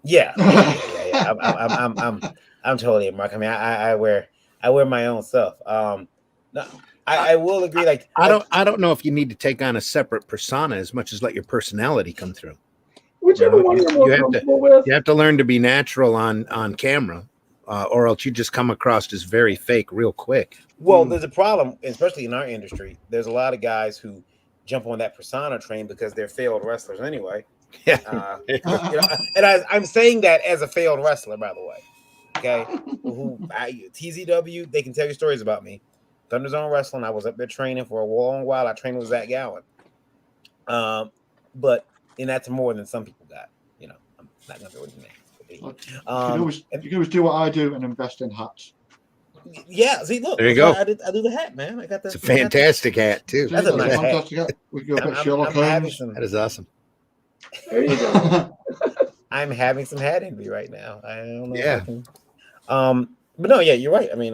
Yeah. I'm totally a mark. I mean, I wear my own stuff. No, I will agree. Like,
I don't know if you need to take on a separate persona as much as let your personality come through.
Whichever one you're more comfortable with.
You have to learn to be natural on camera, or else you just come across as very fake real quick.
Well, there's a problem, especially in our industry. There's a lot of guys who jump on that persona train because they're failed wrestlers anyway.
Yeah.
And I'm saying that as a failed wrestler, by the way. Okay, TZW, they can tell you stories about me. Thunder Zone Wrestling, I was up there training for a long while. I trained with Zach Gowen. But that's more than some people got. I'm not gonna go into names.
You can always do what I do and invest in hats.
Yeah, see, look,
there you go.
I do the hat, man. I got that.
It's a fantastic hat too.
That's a nice
fantastic hat. We go back Sherlock Holmes.
That is awesome.
There you go.
I'm having some hat envy right now. I don't know.
Yeah.
But no, yeah, you're right. I mean,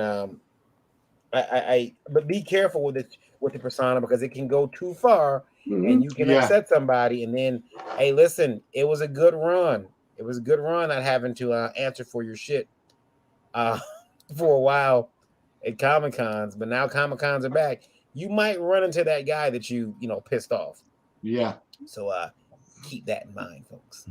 but be careful with the persona, because it can go too far, and you can upset somebody. And then, hey, listen, it was a good run. It was a good run not having to answer for your shit for a while at Comic Cons, but now Comic Cons are back. You might run into that guy that you pissed off.
Yeah.
So keep that in mind, folks.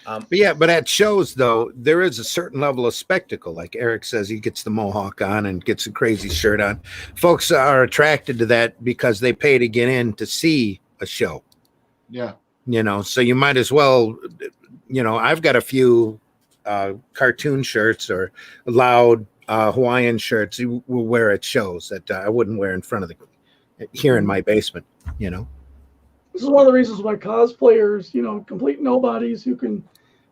But at shows, though, there is a certain level of spectacle. Like Eric says, he gets the mohawk on and gets a crazy shirt on. Folks are attracted to that because they pay to get in to see a show.
Yeah.
So you might as well, I've got a few cartoon shirts or loud Hawaiian shirts you will wear at shows that I wouldn't wear in front of here in my basement,
This is one of the reasons why cosplayers, complete nobodies who can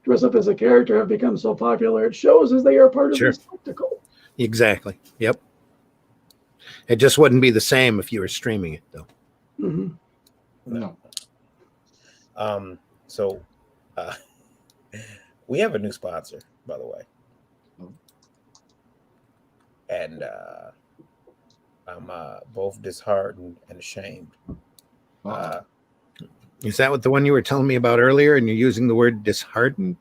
dress up as a character have become so popular at shows, as they are part of the spectacle.
Exactly. Yep. It just wouldn't be the same if you were streaming it, though.
No.
So we have a new sponsor, by the way. And I'm both disheartened and ashamed.
Is that what the one you were telling me about earlier, and you're using the word disheartened?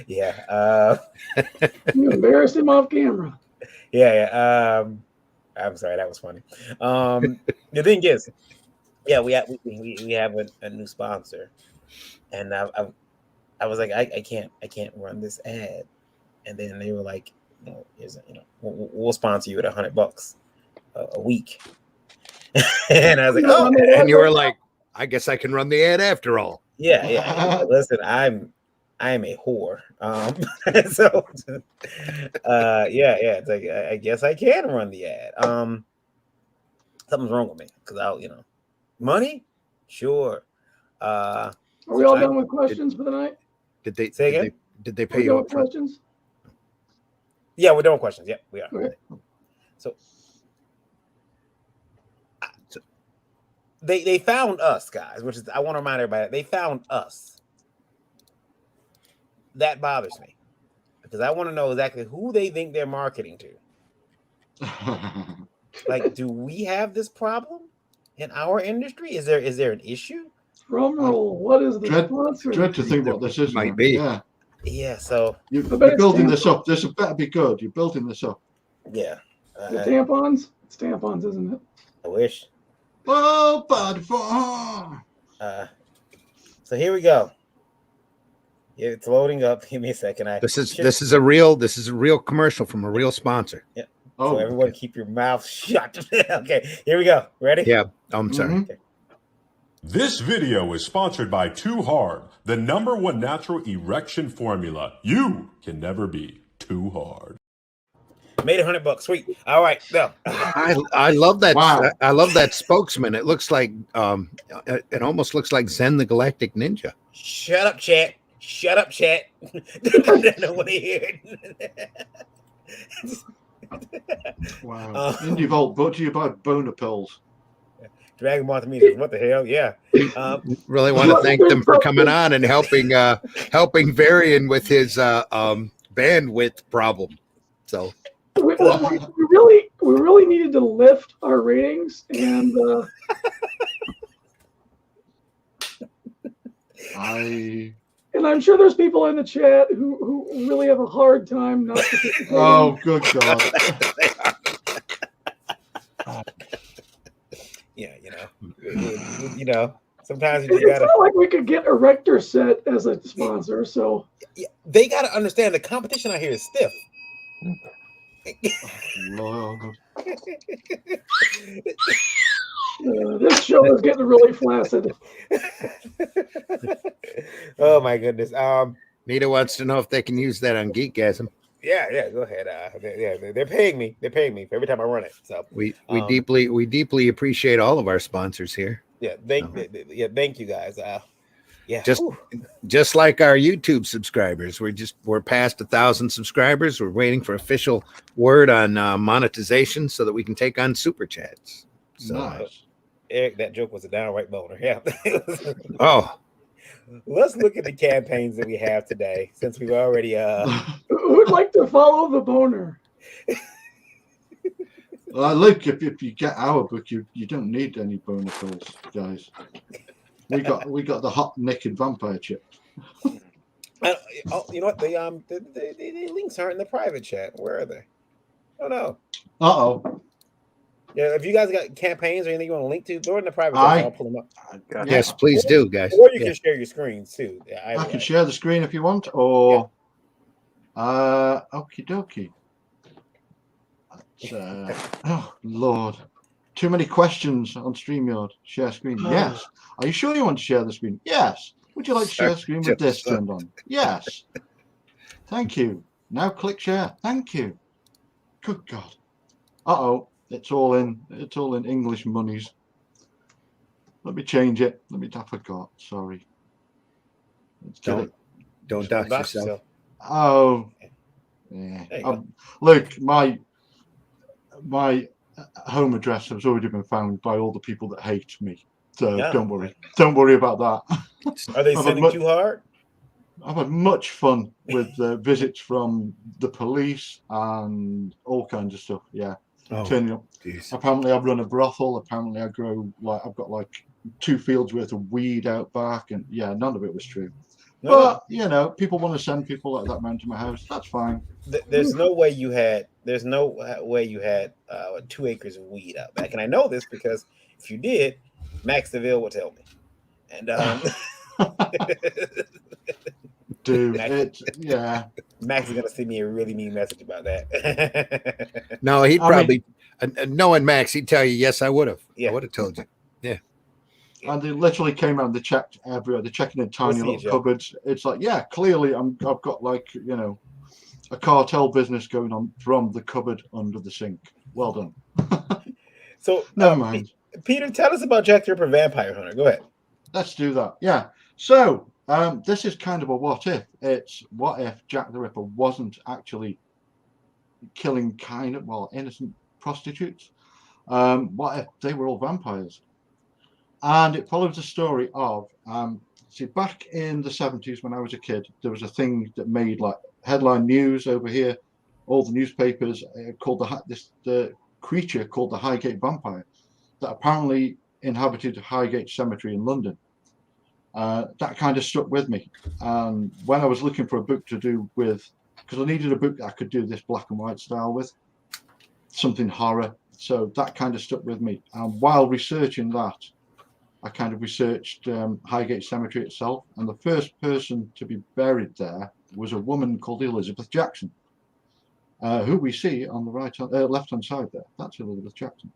Yeah.
You embarrassed him off camera.
Yeah. I'm sorry, that was funny. The thing is, yeah, we have a new sponsor, and I was like, I can't run this ad, and then they were like, we'll sponsor you at $100 a week. And I was like, oh,
and you were like, I guess I can run the ad after all.
Yeah. Listen, I'm a whore. So yeah. It's like, I guess I can run the ad. Something's wrong with me, because money, sure.
Are we all done with questions for the night?
Did they
say again?
Did they pay you up front?
Questions?
Yeah, we're done with questions. Yeah, we are.
Okay.
So they found us, guys, which is, I want to remind everybody, they found us. That bothers me, because I want to know exactly who they think they're marketing to. Like, do we have this problem in our industry? Is there an issue?
Drum roll. What is the
Dread
sponsor?
to think what this is.
Might
man.
be.
Yeah.
Yeah. So
You're
bet it's
building
tampons.
this up. This better be good. You're building this up.
yeah,
The tampons? It's tampons, isn't it?
I wish.
Oh, bad for.
So here we go. Yeah, it's loading up. Give me a second.
This is a real commercial from a real sponsor.
Yeah.
Oh,
So everyone, keep your mouth shut. Okay, here we go. Ready?
Yeah, I'm sorry.
Mhm.
Okay.
This video is sponsored by Too Hard, the #1 natural erection formula. You can never be too hard.
Made $100. Sweet. All right. No.
I love that.
Wow.
I love that spokesman. It looks like it almost looks like Zen the Galactic Ninja.
Shut up, chat. Shut up, chat. I don't want to hear it.
Wow. Indie Vault brought to you by Boner Pills.
Dragon Ball meters. What the hell? Yeah.
Really want to thank them for coming on and helping Varian with his bandwidth problem. So
We really needed to lift our ratings, and I'm sure there's people in the chat who really have a hard time not participating.
Oh, good God.
Yeah, you know, sometimes you
It's
just gotta.
not like we could get Erector Set as a sponsor, so
Yeah, they gotta understand the competition out here is stiff.
Lord.
this show is getting really flaccid.
Oh my goodness.
Nita wants to know if they can use that on Geekgasm.
Yeah, go ahead. They're paying me. They're paying me for every time I run it. So
We deeply appreciate all of our sponsors here.
yeah, thank you guys. Yeah,
Just like our YouTube subscribers, we're past 1,000 subscribers. We're waiting for official word on monetization so that we can take on super chats. So,
Nice.
Eric, that joke was a downright boner. Yeah.
oh,
Let's look at the campaigns that we have today, since we've already
Who'd like to follow the boner?
Look, if you get our book, you don't need any Boner Pills, guys. We got the hot naked vampire chip.
you know what? The links aren't in the private chat. Where are they? Oh no.
Uh-oh.
Yeah, if you guys got campaigns or anything you want to link to, throw it in the private chat. I'll pull them up.
yes, please do, guys.
Or you can share your screens too. Yeah,
I can share the screen if you want, or okie dokie. Oh Lord, too many questions on StreamYard. Share screen. Yes. Are you sure you want to share the screen? Yes. Would you like to share screen with this turned on? Yes. Thank you. Now click share. Thank you. Good God. Uh-oh. It's all in English monies. Let me change it. I forgot. Sorry. Let's get it.
Don't dox yourself.
Oh. Yeah. Look, my home address has already been found by all the people that hate me. So don't worry. Don't worry about that.
Are they sending too hard?
I've had much fun with visits from the police and all kinds of stuff. Yeah. Turning up. Geez. Apparently I've run a brothel. Apparently I've got like 2 fields worth of weed out back, and yeah, none of it was true. No. But people want to send people like that round to my house. That's fine.
There's no way you had 2 acres of weed out back, and I know this because if you did, Max DeVille would tell me. And
dude,
Max is gonna send me a really mean message about that.
No, he'd probably, knowing Max, he'd tell you, yes, I would have. Yeah. I would have told you. Yeah.
And they literally came around. They checked everywhere. They're checking in tiny little cupboards. It's like, yeah, clearly I've got like a cartel business going on from the cupboard under the sink. Well done.
So
never mind.
Peter, tell us about Jack the Ripper Vampire Hunter. Go ahead.
Let's do that. Yeah. So this is kind of a what if. It's what if Jack the Ripper wasn't actually killing innocent prostitutes. What if they were all vampires? And it follows the story of back in the 70s when I was a kid, there was a thing that made like headline news over here, all the newspapers, called the creature called the Highgate Vampire that apparently inhabited Highgate Cemetery in London. that kind of stuck with me. And when I was looking for a book to do with, because I needed a book that I could do this black and white style with, something horror. So that kind of stuck with me. And while researching that, I kind of researched Highgate Cemetery itself. And the first person to be buried there was a woman called Elizabeth Jackson, who we see on the left-hand side there. That's Elizabeth Jackson.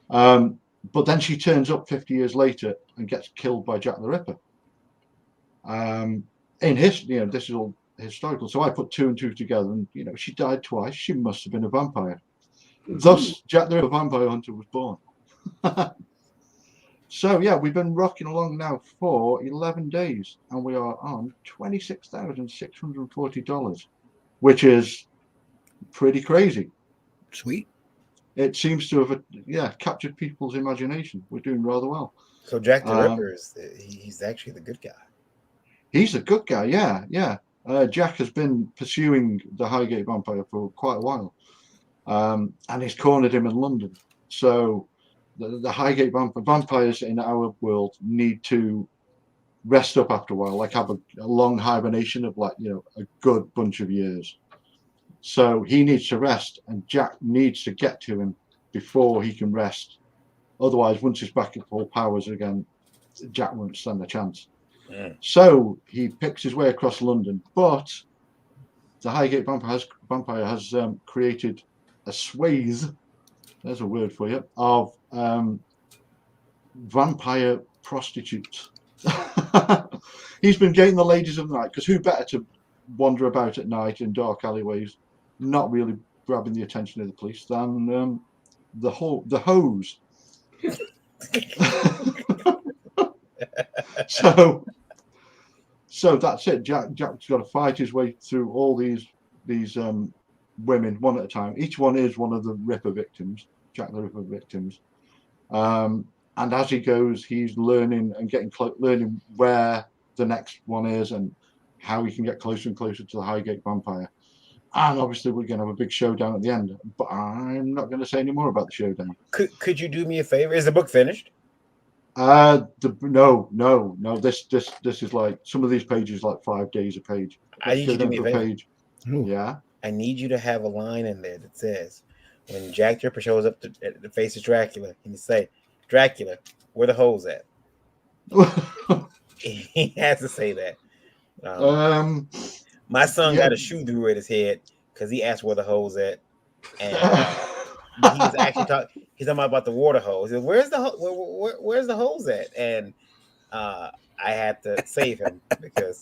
But then she turns up 50 years later and gets killed by Jack the Ripper. In history, this is all historical. So I put 2 and 2 together, and she died twice. She must have been a vampire. Thus, Jack the Ripper Vampire Hunter was born. So yeah, we've been rocking along now for 11 days, and we are on $26,640, which is pretty crazy.
Sweet.
It seems to have captured people's imagination. We're doing rather well.
So Jack the Ripper he's actually the good guy.
He's a good guy, yeah. Jack has been pursuing the Highgate vampire for quite a while, and he's cornered him in London. So the Highgate vampires in our world need to rest up after a while, like have a long hibernation of a good bunch of years. So he needs to rest, and Jack needs to get to him before he can rest. Otherwise, once he's back at full powers again, Jack won't stand a chance. Mm. So he picks his way across London, but the Highgate vampire has created a swathe, there's a word for you, of vampire prostitutes. He's been getting the ladies of the night, because who better to wander about at night in dark alleyways, not really grabbing the attention of the police, than the hose. So that's it. Jack's got to fight his way through all these women one at a time. Each one is one of the Ripper victims, Jack the Ripper victims. And as he goes, he's learning and learning where the next one is and how he can get closer and closer to the Highgate vampire. And obviously, we're going to have a big showdown at the end. But I'm not going to say any more about the showdown.
Could you do me a favor? Is the book finished?
No. This is like, some of these pages like 5 days a page.
I need you to do me a favor.
Page. Yeah.
I need you to have a line in there that says, when Jack the Ripper shows up to face of Dracula, and you say, "Dracula, where the holes at?" He has to say that. My son got a shoe through at his head because he asked where the holes at, and he's actually talking. He's talking about the water hose. He said, "Where's the holes at?" And I had to save him because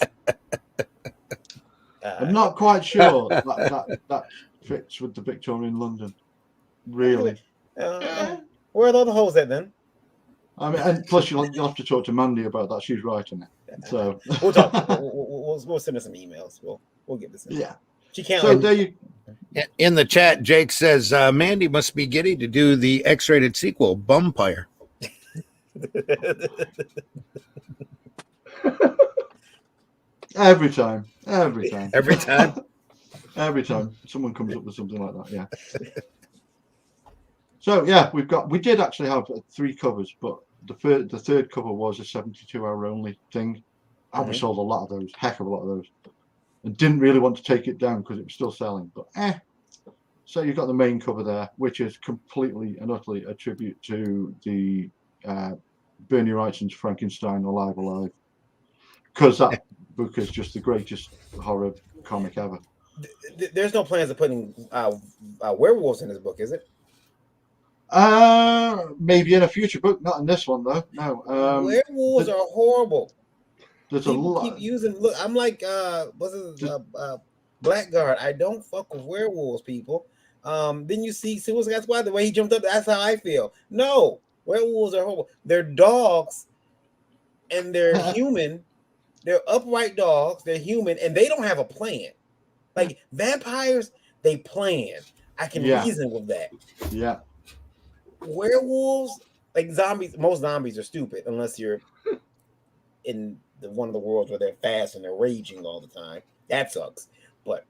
I'm not quite sure that fits with the Victorian London. Really?
Where are the other holes at then?
I mean, and plus you'll have to talk to Mandy about that. She's writing it, so
we'll talk. We'll send her some emails. We'll get this in.
Yeah.
She can't.
So there you.
In the chat, Jake says Mandy must be giddy to do the X-rated sequel, Bumpire.
Every time.
Every time
someone comes up with something like that. Yeah. So yeah, we did actually have 3 covers, but the third cover was a 72-hour only thing, and we sold a lot of those, heck of a lot of those, and didn't really want to take it down because it was still selling. But so you've got the main cover there, which is completely and utterly a tribute to the Bernie Wrightson's Frankenstein Alive, because that book is just the greatest horror comic ever.
There's no plans of putting werewolves in this book, is it?
Maybe in a future book, not in this one though. No.
Werewolves are horrible.
There's
People
a lot.
keep using. Look, I'm like, Blackguard. I don't fuck with werewolves, people. Then you see Suicide Squad, the way he jumped up. That's how I feel. No, werewolves are horrible. They're dogs, and they're human. They're upright dogs. They're human, and they don't have a plan. Like vampires, they plan. I can reason with that.
Yeah.
Werewolves, like zombies, most zombies are stupid unless you're in one of the worlds where they're fast and they're raging all the time. That sucks. But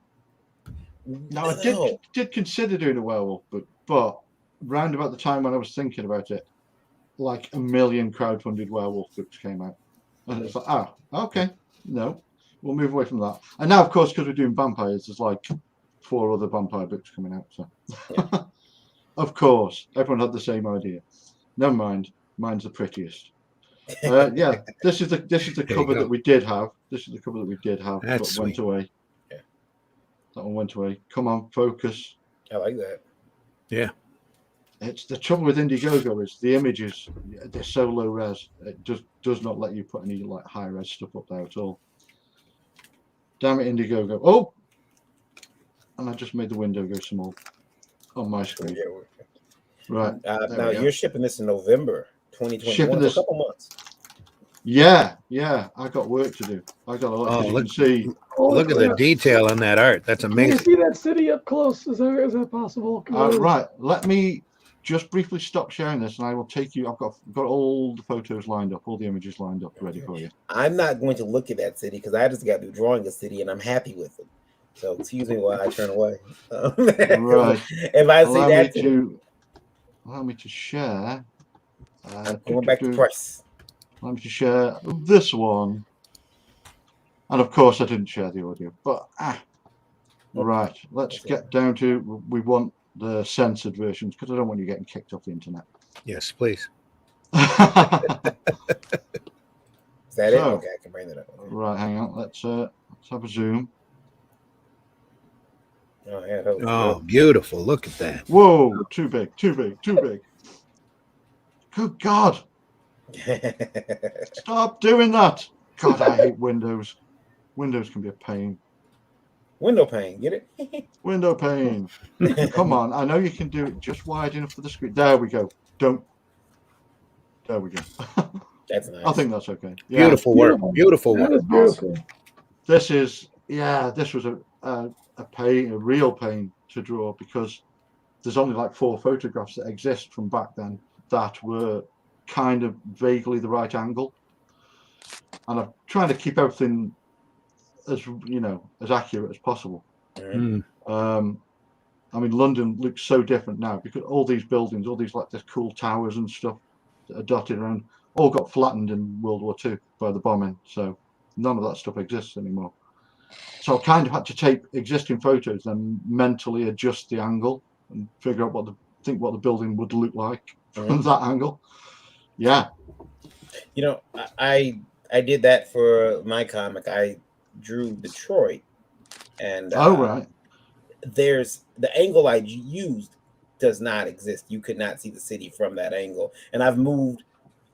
no, I did consider doing a werewolf, but round about the time when I was thinking about it, like 1 million crowdfunded werewolf books came out, And it's like, okay, no, we'll move away from that. And now, of course, because we're doing vampires, there's like 4 other vampire books coming out. So, of course, everyone had the same idea. Never mind, mine's the prettiest. Yeah, this is the cover that we did have. This is the cover that we did have,
That's
but went
sweet.
away.
Yeah.
That one went away. Come on, focus.
I like that.
Yeah.
It's the trouble with Indiegogo is the images, they're so low res. It just does not let you put any like high res stuff up there at all. Damn it, Indiegogo. Oh, and I just made the window go small on my screen. Right.
Now you're shipping this in November 2021.
Shipping this
a couple months.
Yeah, I got work to do. I got a lot.
Oh,
You can see.
Look at the detail on that art. That's
Can
amazing.
you see that city up close? Is that possible?
Right. Let me just briefly stop sharing this, and I will take you. I've got all the photos lined up, all the images lined up, ready for you.
I'm not going to look at that city because I just got through drawing a city and I'm happy with it. So excuse me while I turn away.
Right.
If I see that city,
allow me to share.
going back to price.
Allow me to share this one, and of course I didn't share the audio. But right. Let's get down to. We want the censored versions because I don't want you getting kicked off the internet.
Yes, please.
Is that it? Okay, I can bring that up.
Right, hang on. Let's have a zoom.
Oh, yeah, that was
Oh, beautiful. Look at that.
Whoa, too big. Good God. Stop doing that. God, I hate Windows. Windows can be a pain.
Window pane, get it?
Window pane. Come on, I know you can do it just wide enough for the screen. There we go. There we go.
That's nice.
I think that's okay. Yeah.
Beautiful work. Beautiful
That
work.
is beautiful.
This was a pain, a real pain to draw because there's only like 4 photographs that exist from back then that were kind of vaguely the right angle, and I'm trying to keep everything as accurate as possible.
Mm.
I mean, London looks so different now because all these buildings, all these like this cool towers and stuff that are dotted around, all got flattened in World War II by the bombing. So none of that stuff exists anymore. So I kind of had to take existing photos and mentally adjust the angle and figure out what the building would look like from that angle. Yeah.
You know, I did that for my comic. I drew Detroit, and
right.
There's the angle I used does not exist. You could not see the city from that angle. And I've moved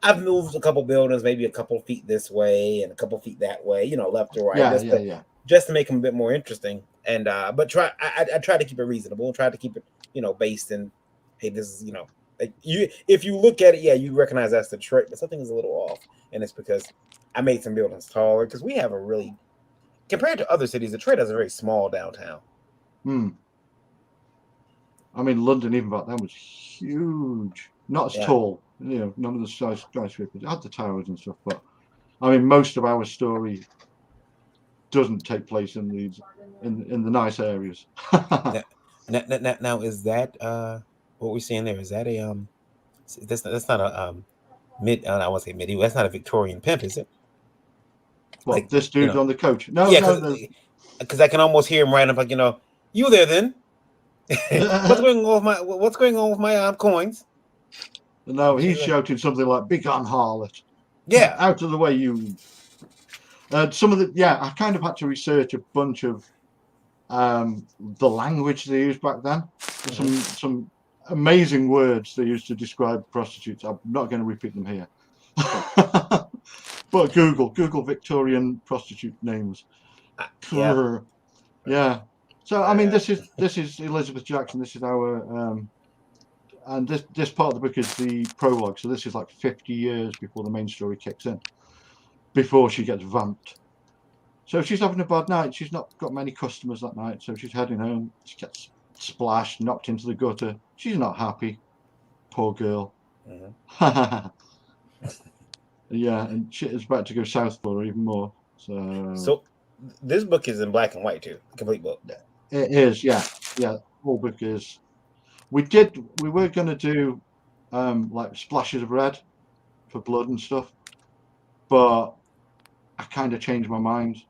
a couple buildings, maybe a couple feet this way and a couple feet that way, left or right. Just to make them a bit more interesting. And but I try to keep it reasonable, try to keep it, based in, hey, this is, like if you look at it, you recognize that's Detroit, but something is a little off. And it's because I made some buildings taller because we have a really, compared to other cities, Detroit has a very small downtown.
I mean, London even back then was huge, not as tall, none of the skyscrapers. It had the towers and stuff, but I mean, most of our story doesn't take place in these in the nice areas.
Now, is that what we're seeing there? Is that a that's not a mid? I want to say medieval. That's not a Victorian pimp, is it?
Well, like, this dude's on the coach. No,
because I can almost hear him right up, like, you there then? What's going on with my coins?
No, he's shouting something like "Be gone, harlot!"
Yeah,
out of the way, you. Some of I kind of had to research a bunch of the language they used back then. Some amazing words they used to describe prostitutes. I'm not going to repeat them here. But Google Victorian prostitute names. Yeah. So I mean, this is Elizabeth Jackson. This is our and this part of the book is the prologue. So this is like 50 years before the main story kicks in, before she gets vamped. So she's having a bad night. She's not got many customers that night, so she's heading home. She gets splashed, knocked into the gutter. She's not happy. Poor girl. Yeah, and shit is about to go south for her even more. So
this book is in black and white too, complete book.
It is, yeah. Whole book is. We were going to do like splashes of red for blood and stuff, but I kind of changed my mind.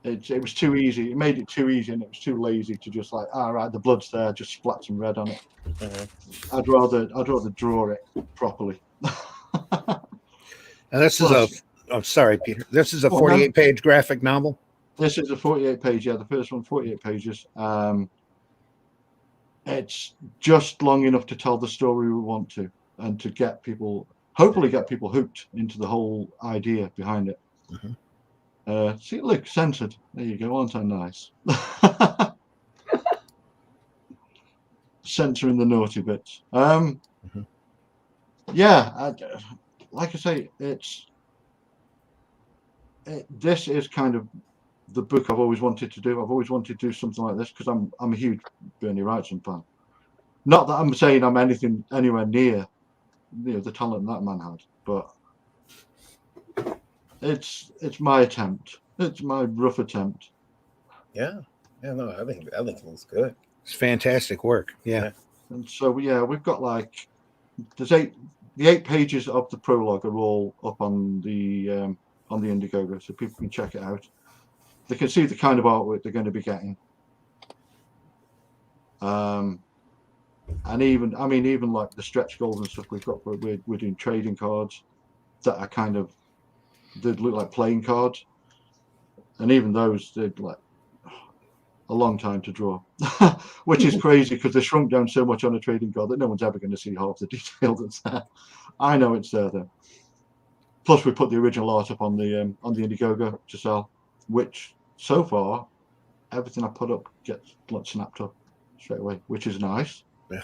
It was too easy. It made it too easy, and it was too lazy to just like, all right, the blood's there, just splat some red on it. I'd rather draw it properly.
And this is oh, sorry, Peter. This is a 48-page graphic novel.
This is a 48-page. Yeah, the first one, 48 pages. It's just long enough to tell the story we want to, and to get people, hopefully, get people hooked into the whole idea behind it. See, look, censored. There you go. Aren't I nice? Censoring the naughty bits. Yeah, like I say, this is kind of the book I've always wanted to do. I've always wanted to do something like this because I'm a huge Bernie Wrightson fan. Not that I'm saying I'm anywhere near, the talent that man had, but it's my attempt. It's my rough attempt.
Yeah, no, I think it looks good.
It's fantastic work. Yeah.
And so we've got like the 8 pages of the prologue are all up on the Indiegogo, so people can check it out. They can see the kind of artwork they're going to be getting. And even like the stretch goals and stuff we've got, we're doing trading cards that are they look like playing cards, and even those they'd like a long time to draw, which is crazy because they shrunk down so much on a trading card that no one's ever going to see half the detail that's there. I know it's there though. Plus, we put the original art up on the Indiegogo to sell, which so far everything I put up gets snapped up straight away, which is nice.
Yeah,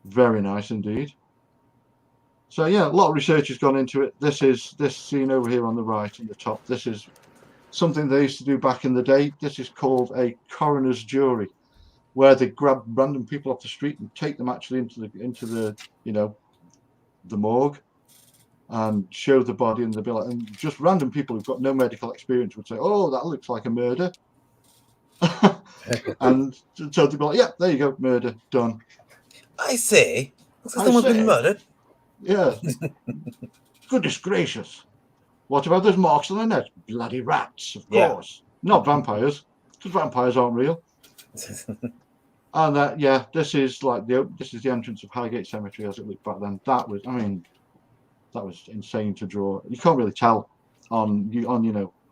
very nice indeed. So yeah, a lot of research has gone into it. This scene over here on the right and the top. This is something they used to do back in the day. This is called a coroner's jury, where they grab random people off the street and take them actually into the the morgue and show the body, and they'll be like, and just random people who've got no medical experience would say, "Oh, that looks like a murder," and so they'll be like, "Yeah, there you go, murder done."
I say, looks like someone's been murdered.
Yeah. Goodness gracious. What about those marks on the neck? Bloody rats, of course. Not vampires, because vampires aren't real. And this is the entrance of Highgate Cemetery as it looked back then. That was insane to draw. You can't really tell on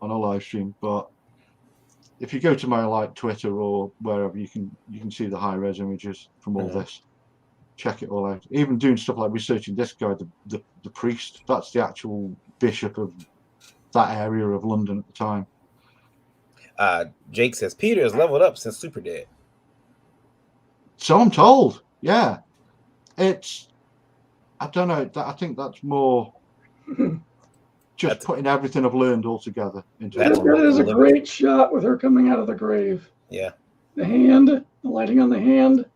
a live stream, but if you go to my Twitter or wherever, you can see the high res images from all this. Check it all out. Even doing stuff like researching this guy, the priest. That's the actual bishop of that area of London at the time.
Jake says Peter has leveled up since Super Dead.
So I'm told. Yeah, I don't know. I think that's more just putting everything I've learned all together into.
That is a great shot with her coming out of the grave.
Yeah.
The hand, the lighting on the hand,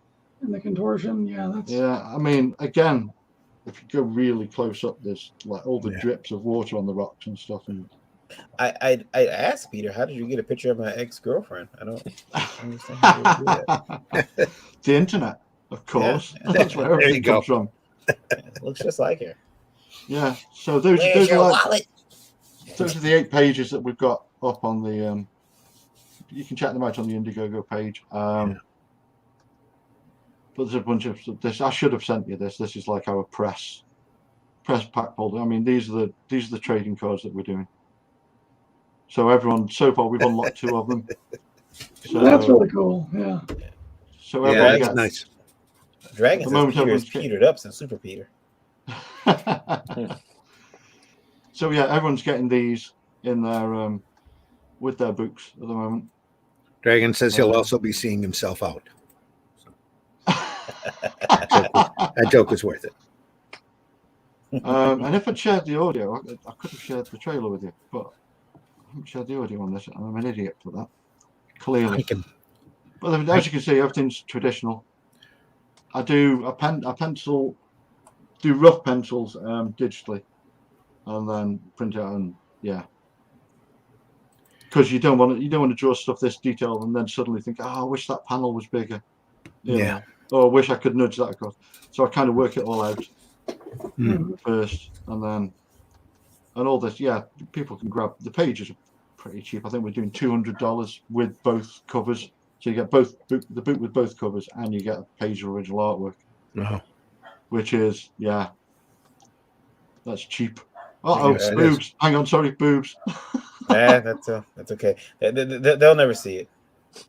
and the contortion. Yeah, that's.
Yeah, I mean, again, if you go really close up, there's like all the drips of water on the rocks and stuff. And
I asked Peter, how did you get a picture of my ex-girlfriend? I don't understand how you do that.
The internet, of course. Yeah. That's where everything comes from.
It looks just like her.
Yeah. So those are the 8 pages that we've got up on the. You can check them out on the Indiegogo page. But there's a bunch of this. I should have sent you this. This is like our press pack folder. I mean, these are the trading cards that we're doing. So so far we've unlocked 2 of them. So
that's really cool. Yeah.
So everyone
that's nice.
Dragon says Petered up since Super Peter.
So yeah, everyone's getting these in their with their books at the moment.
Dragon says he'll also be seeing himself out. That joke was worth it.
And if I'd shared the audio, I could have shared the trailer with you, but I haven't shared the audio on this. I'm an idiot for that. Clearly. But as you can see, everything's traditional. I do rough pencils digitally, and then print it out, and because you don't want to draw stuff this detailed and then suddenly think, I wish that panel was bigger. You know? Or I wish I could nudge that across. So I kind of work it all out first, and then and all this. Yeah, people can grab the pages are pretty cheap. I think we're doing $200 with both covers, so you get the book with both covers, and you get a page of original artwork.
No.
Which is that's cheap.
Yes, it
Boobs. Hang on, sorry, boobs.
That's okay. They'll never see it.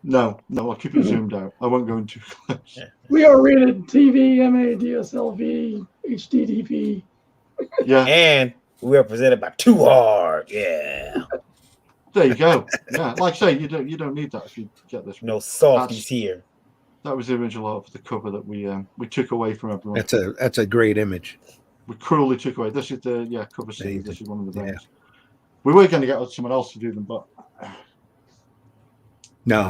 No, I'll keep it zoomed out. I won't go into close.
Yeah.
We are rated TV, MA, DSLV, HDDP.
Yeah,
And we are presented by Too Hard. Yeah.
there you go. Yeah, like I say, you don't need that if you get this.
No softies here.
That was the original art for the cover that we took away from everyone.
That's a great image.
We cruelly took away. This is the cover series. This is one of the
Yeah.
bands. We were going to get someone else to do them, but
No.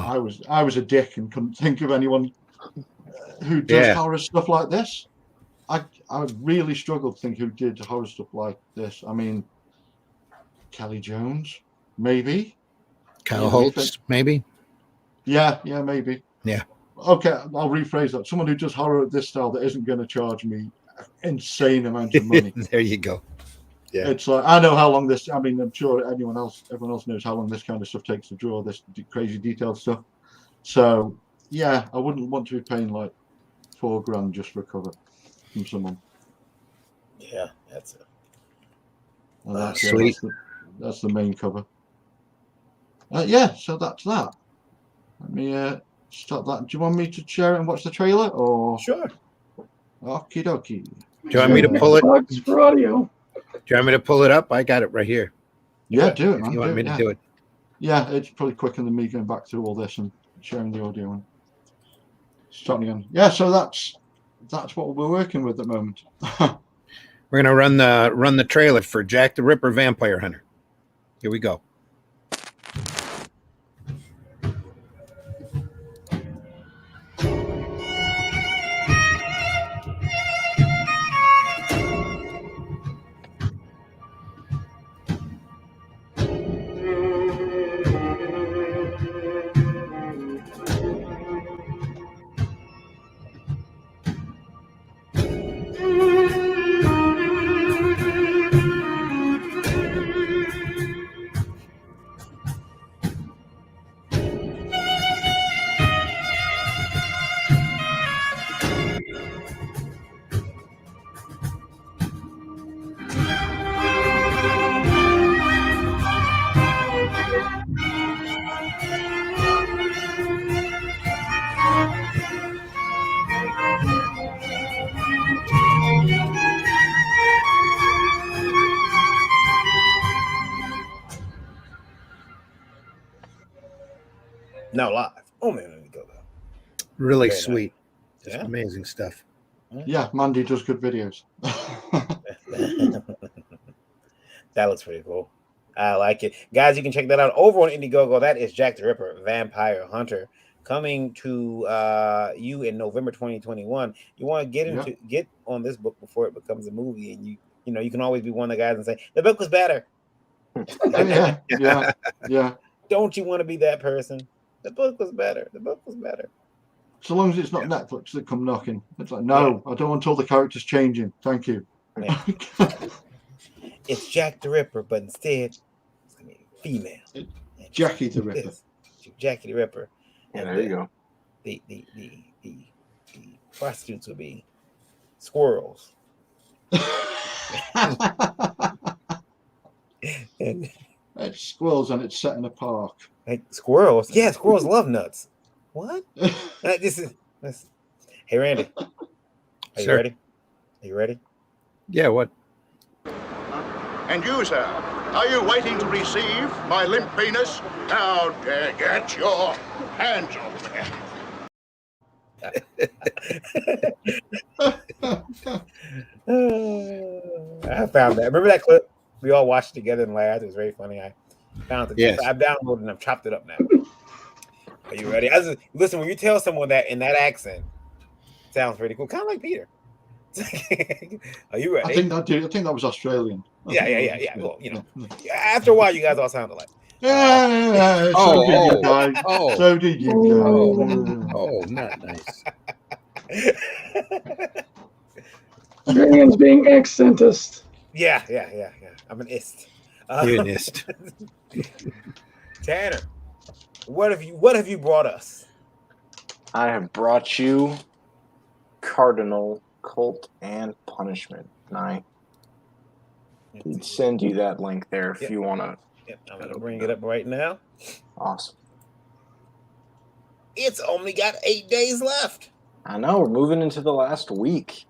I was a dick and couldn't think of anyone who does horror stuff like this. I really struggled to think who did horror stuff like this. I mean, Kelly Jones, maybe.
Kyle Holtz, maybe.
Yeah, maybe.
Yeah.
Okay, I'll rephrase that. Someone who does horror at this style that isn't going to charge me insane amounts of money.
There you go. Yeah.
It's like, I know how long this. I mean, I'm sure everyone else knows how long this kind of stuff takes to draw this crazy detailed stuff. So yeah, I wouldn't want to be paying like $4,000 just for a cover from someone.
Yeah, that's it.
And that's,
Sweet.
That's the main cover. So that's that. Let me start that. Do you want me to share it and watch the trailer, or
Sure.
okie dokie?
Do you want me to pull it?
Bugs for audio.
Do you want me to pull it up? I got it right here.
Yeah, do it, man.
If you want me to do it.
Yeah, it's probably quicker than me going back through all this and sharing the audio and starting again. Yeah, so that's what we're working with at the moment.
We're gonna run the trailer for Jack the Ripper Vampire Hunter. Here we go.
Now live. Oh man, let me go though.
Really
Very
sweet.
nice.
Just
Yeah.
amazing stuff.
Yeah, Mandy does good videos.
That looks pretty cool. I like it. Guys, you can check that out over on Indiegogo. That is Jack the Ripper, Vampire Hunter, coming to you in November 2021. You want to get on this book before it becomes a movie, and you can always be one of the guys and say, the book was better.
Yeah.
Don't you want to be that person? The book was better. The book was better.
So long as it's not Netflix that come knocking. It's like, no, I don't want all the characters changing. Thank you.
Yeah. It's Jack the Ripper, but instead it's gonna be female.
Jackie the Ripper.
Jackie the Ripper.
Yeah,
And
there you go.
The prostitutes will be squirrels. And
It's squirrels and it's set in a park.
like squirrels. Yeah, squirrels love nuts. What? This. Hey Randy. Are you
Sir.
ready? Are you ready?
Yeah, what?
And you, sir, are you waiting to receive my limp penis? Now, get your hands off there.
I found that. Remember that clip? We all watched it together and laughed. It was very funny. I found it.
Yes.
I've downloaded and I've chopped it up now. Are you ready? Listen, when you tell someone that in that accent, it sounds pretty cool. Kind of like Peter. Are you ready?
I think that was Australian.
Yeah. Well, after a while, you guys all sound alike.
Yeah. So did you guys.
Oh.
So did you guys.
Oh, not nice.
Australians being accentist.
Yeah. I'm an ist.
You're an ist.
Tanner, what have you brought us?
I have brought you Cardinal, Cult, and Punishment. And I can send you that link there if you want to.
Yep, I'm gonna bring it up right now.
Awesome.
It's only got 8 days left.
I know, we're moving into the last week.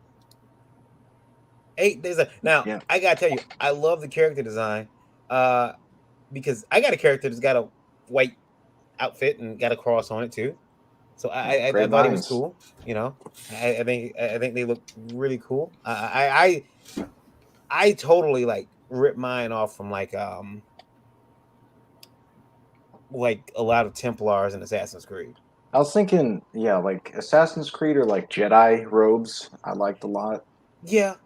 8 days left. Now, I gotta tell you, I love the character design, because I got a character that's got a white outfit and got a cross on it too. So I thought he was cool. You know, I think they look really cool. I totally like ripped mine off from like a lot of Templars and Assassin's Creed.
I was thinking, yeah, like Assassin's Creed or like Jedi robes. I liked a lot.
Yeah.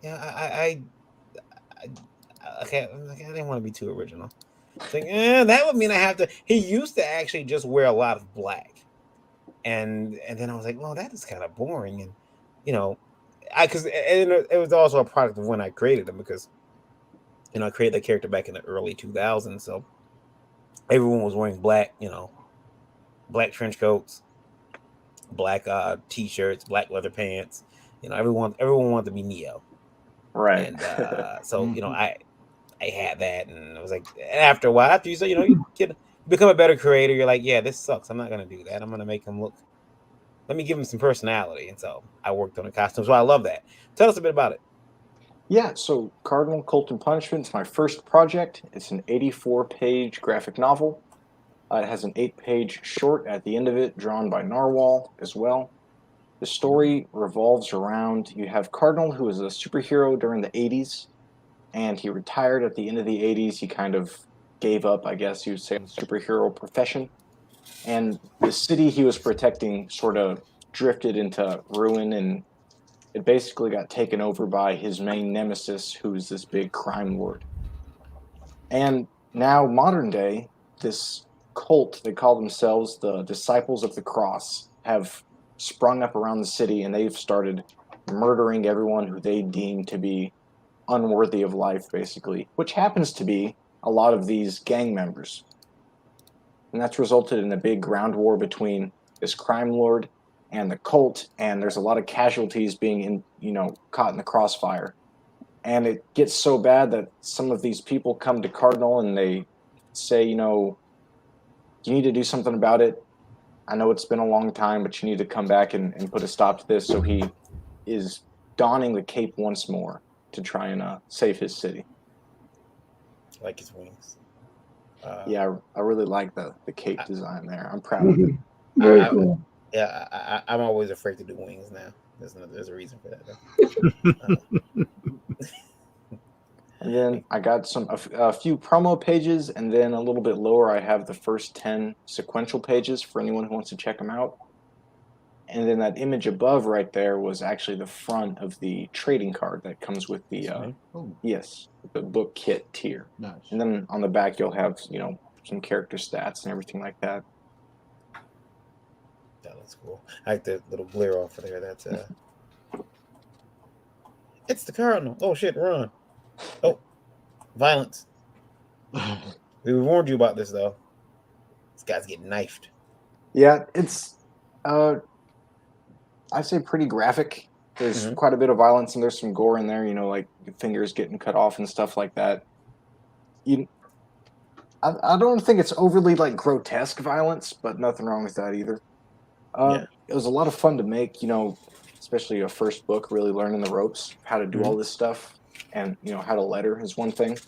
I didn't want to be too original. Like, that would mean I have to. He used to actually just wear a lot of black, and then I was like, well, that is kind of boring, and you know, because it was also a product of when I created him, because you know I created that character back in the early 2000s, so everyone was wearing black, you know, black trench coats, black t-shirts, black leather pants. You know, everyone wanted to be Neo,
right?
And so you know, I had that, and I was like, after a while, after you say, you know, you become a better creator, you're like, yeah, this sucks. I'm not gonna do that. I'm gonna make him look. Let me give him some personality, and so I worked on the costume. So I love that. Tell us a bit about it.
Yeah, so Cardinal, Cult, and Punishment is my first project. It's an 84-page graphic novel. It has an 8-page short at the end of it, drawn by Narwhal as well. The story revolves around, you have Cardinal, who was a superhero during the 80s, and he retired at the end of the 80s. He kind of gave up, I guess you would say, the superhero profession. And the city he was protecting sort of drifted into ruin, and it basically got taken over by his main nemesis, who's this big crime lord. And now, modern day, this cult, they call themselves the Disciples of the Cross, have sprung up around the city, and they've started murdering everyone who they deem to be unworthy of life, basically, which happens to be a lot of these gang members. And that's resulted in a big ground war between this crime lord and the cult, and there's a lot of casualties being caught in the crossfire. And it gets so bad that some of these people come to Cardinal and they say, you know, you need to do something about it. I know it's been a long time, but you need to come back and put a stop to this. So he is donning the cape once more to try and save his city.
Like his wings.
Yeah, I really like the cape design there. I'm proud of it.
Very cool.
Yeah, I'm always afraid to do wings now. There's a reason for that.
And then I got a few promo pages, and then a little bit lower I have the first 10 sequential pages for anyone who wants to check them out. And then that image above right there was actually the front of the trading card that comes with the the book kit tier.
Nice.
And then on the back you'll have, you know, some character stats and everything like that.
That looks cool. I like the little glare off of there. That's it's the Cardinal. Oh shit, run. Oh, violence. We warned you about this though. This guy's getting knifed.
Yeah, it's I'd say pretty graphic. There's quite a bit of violence, and there's some gore in there, you know, like fingers getting cut off and stuff like that. I don't think it's overly like grotesque violence, but nothing wrong with that either. It was a lot of fun to make, you know, especially a first book, really learning the ropes, how to do all this stuff, and, you know, how to letter is one thing.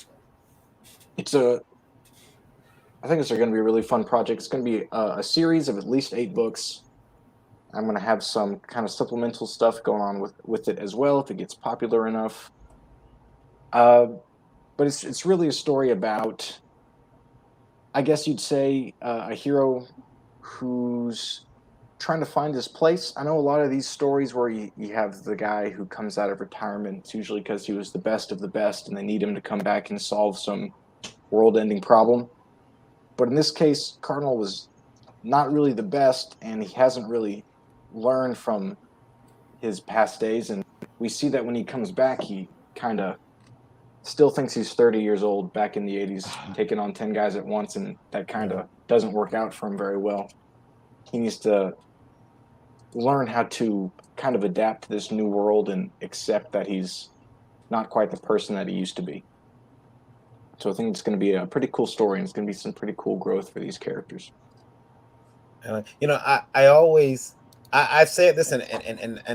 I think it's going to be a really fun project. It's going to be a series of at least 8 books. I'm going to have some kind of supplemental stuff going on with it as well if it gets popular enough. But it's really a story about, I guess you'd say, a hero who's trying to find his place. I know a lot of these stories where you have the guy who comes out of retirement, it's usually because he was the best of the best and they need him to come back and solve some world-ending problem. But in this case, Cardinal was not really the best, and he hasn't really learned from his past days. And we see that when he comes back, he kind of still thinks he's 30 years old back in the 80s, taking on 10 guys at once, and that kind of doesn't work out for him very well. He needs to learn how to kind of adapt to this new world and accept that he's not quite the person that he used to be. So I think it's going to be a pretty cool story, and it's going to be some pretty cool growth for these characters.
You know, I always I've said this, and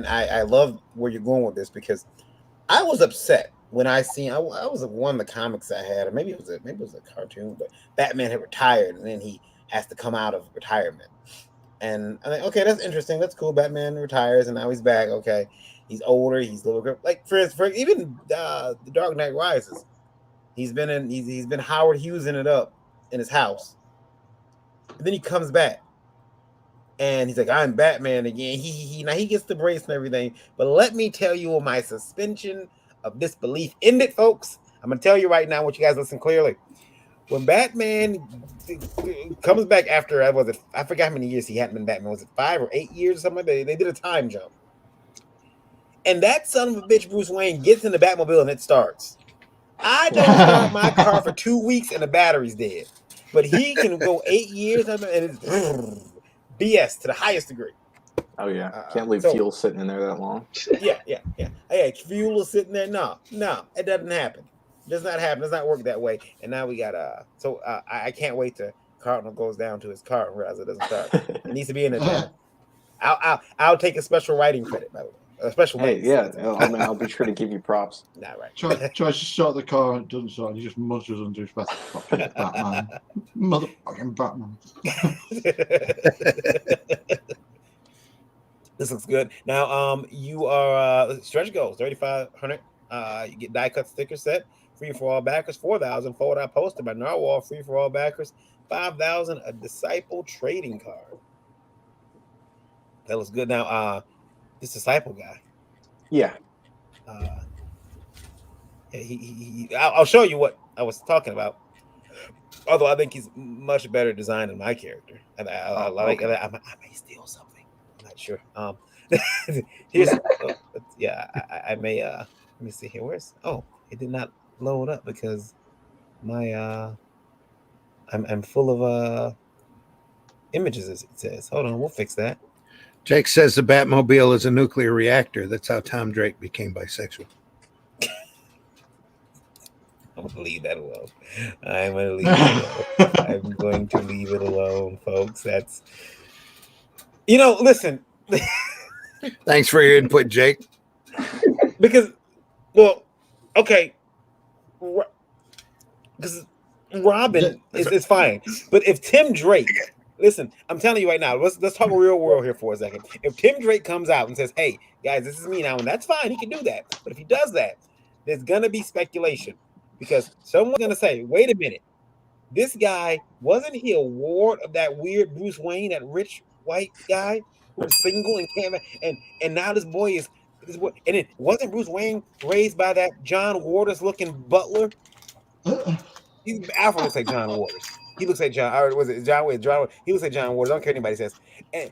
I love where you're going with this, because I was upset when I was one of the comics I had, or maybe it was a cartoon, but Batman had retired, and then he has to come out of retirement. And I'm like, okay, that's interesting. That's cool. Batman retires, and now he's back. Okay, he's older. He's a little like for even the Dark Knight Rises. He's been Howard Hughesing it up in his house, and then he comes back, and he's like, I'm Batman again. Now he gets the brace and everything. But let me tell you where my suspension of disbelief ended, folks. I'm gonna tell you right now. I want you guys to listen clearly. When Batman comes back after, I forgot how many years he hadn't been Batman. Was it 5 or 8 years or something like that? They did a time jump. And that son of a bitch, Bruce Wayne, gets in the Batmobile and it starts. I don't start my car for 2 weeks and the battery's dead. But he can go 8 years and it's BS to the highest degree.
Oh, yeah. Can't leave fuel sitting in there that long.
Yeah. Hey, fuel is sitting there. No, it doesn't happen. Does not happen. Does not work that way. And now we got I can't wait till Cardinal goes down to his car and realizes it doesn't start. It needs to be in there. I'll take a special writing credit, by the way. A special.
Hey, yeah. I'll be sure to give you props.
Nah, right.
Tries to start the car and it doesn't start. And he just mutters under his breath. Fucking Batman, motherfucking Batman.
This looks good. Now, you are stretch goals 3,500. You get die cut sticker set. Free for all backers, 4,000. Forward out poster by Narwhal, free for all backers, 5,000. A Disciple trading card. That looks good. Now, this Disciple guy.
Yeah.
I'll show you what I was talking about. Although I think he's much better designed than my character, and I may steal something. I'm not sure. Here's I may let me see here. It did not load up because my I'm full of images, as it says. Hold on, we'll fix that.
Jake says the Batmobile is a nuclear reactor. That's how Tom Drake became bisexual.
I'm going to leave that alone. I'm going to leave it alone. I'm going to leave it alone, folks. That's, listen.
Thanks for your input, Jake.
Because, well, okay. Because Robin is fine. But if Tim Drake, listen, I'm telling you right now, let's talk real world here for a second. If Tim Drake comes out and says, hey, guys, this is me now, and that's fine, he can do that. But if he does that, there's going to be speculation. Because someone's going to say, wait a minute, this guy, wasn't he a ward of that weird Bruce Wayne, that rich white guy who was single and can't, and now this boy is, and it wasn't Bruce Wayne raised by that John Waters looking butler? Alfred looks like John Waters. He looks like John, or was it John Waters? He looks like John Waters. I don't care what anybody says. And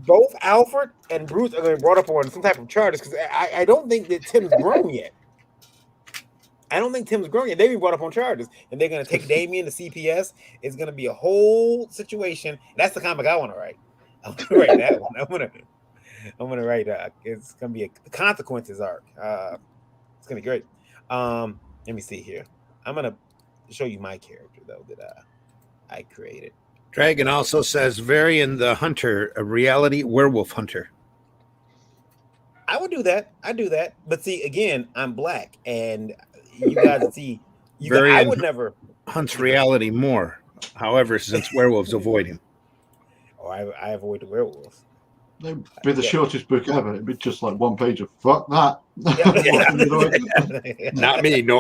both Alfred and Bruce are going to be brought up on some type of charges because I don't think that Tim's grown yet. They've been brought up on charges, and they're going to take Damian to CPS. It's going to be a whole situation. That's the comic I want to write. I'm going to write that one. I'm going to write. It's going to be the consequences arc. It's going to be great. Let me see here. I'm going to show you my character though that I created.
Dragon also says Varian the Hunter, a reality werewolf hunter.
I would do that. I do that. But see, again, I'm black, and you guys see. I would never
hunts reality more. However, since werewolves avoid him.
Oh, I avoid the werewolves.
It'd be the shortest book ever. It'd be just like one page of fuck that.
Not me. No.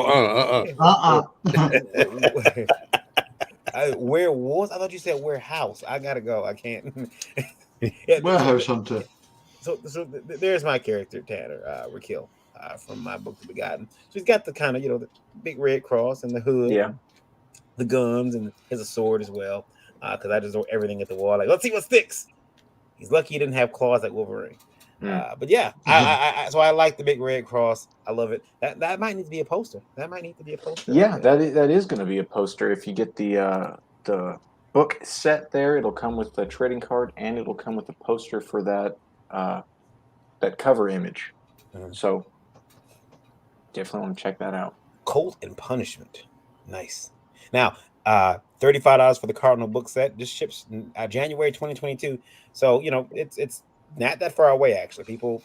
Werewolves? I thought you said warehouse. I gotta go. I can't.
Warehouse hunter.
So there's my character, Tanner Raquel, from my book, The Begotten. She's got the kind of the big red cross and the hood, the guns, and has a sword as well. Because I just throw everything at the wall. Like, let's see what sticks. He's lucky he didn't have claws like Wolverine. But yeah, so I like the big red cross. I love it. That might need to be a poster. That might need to be a poster.
Yeah, that is going to be a poster. If you get the book set there, it'll come with the trading card and it'll come with a poster for that cover image. So definitely want to check that out.
Colt and Punishment. Nice. Now, $35 for the Cardinal book set. This ships January 2022. So, you know, it's not that far away, actually. People,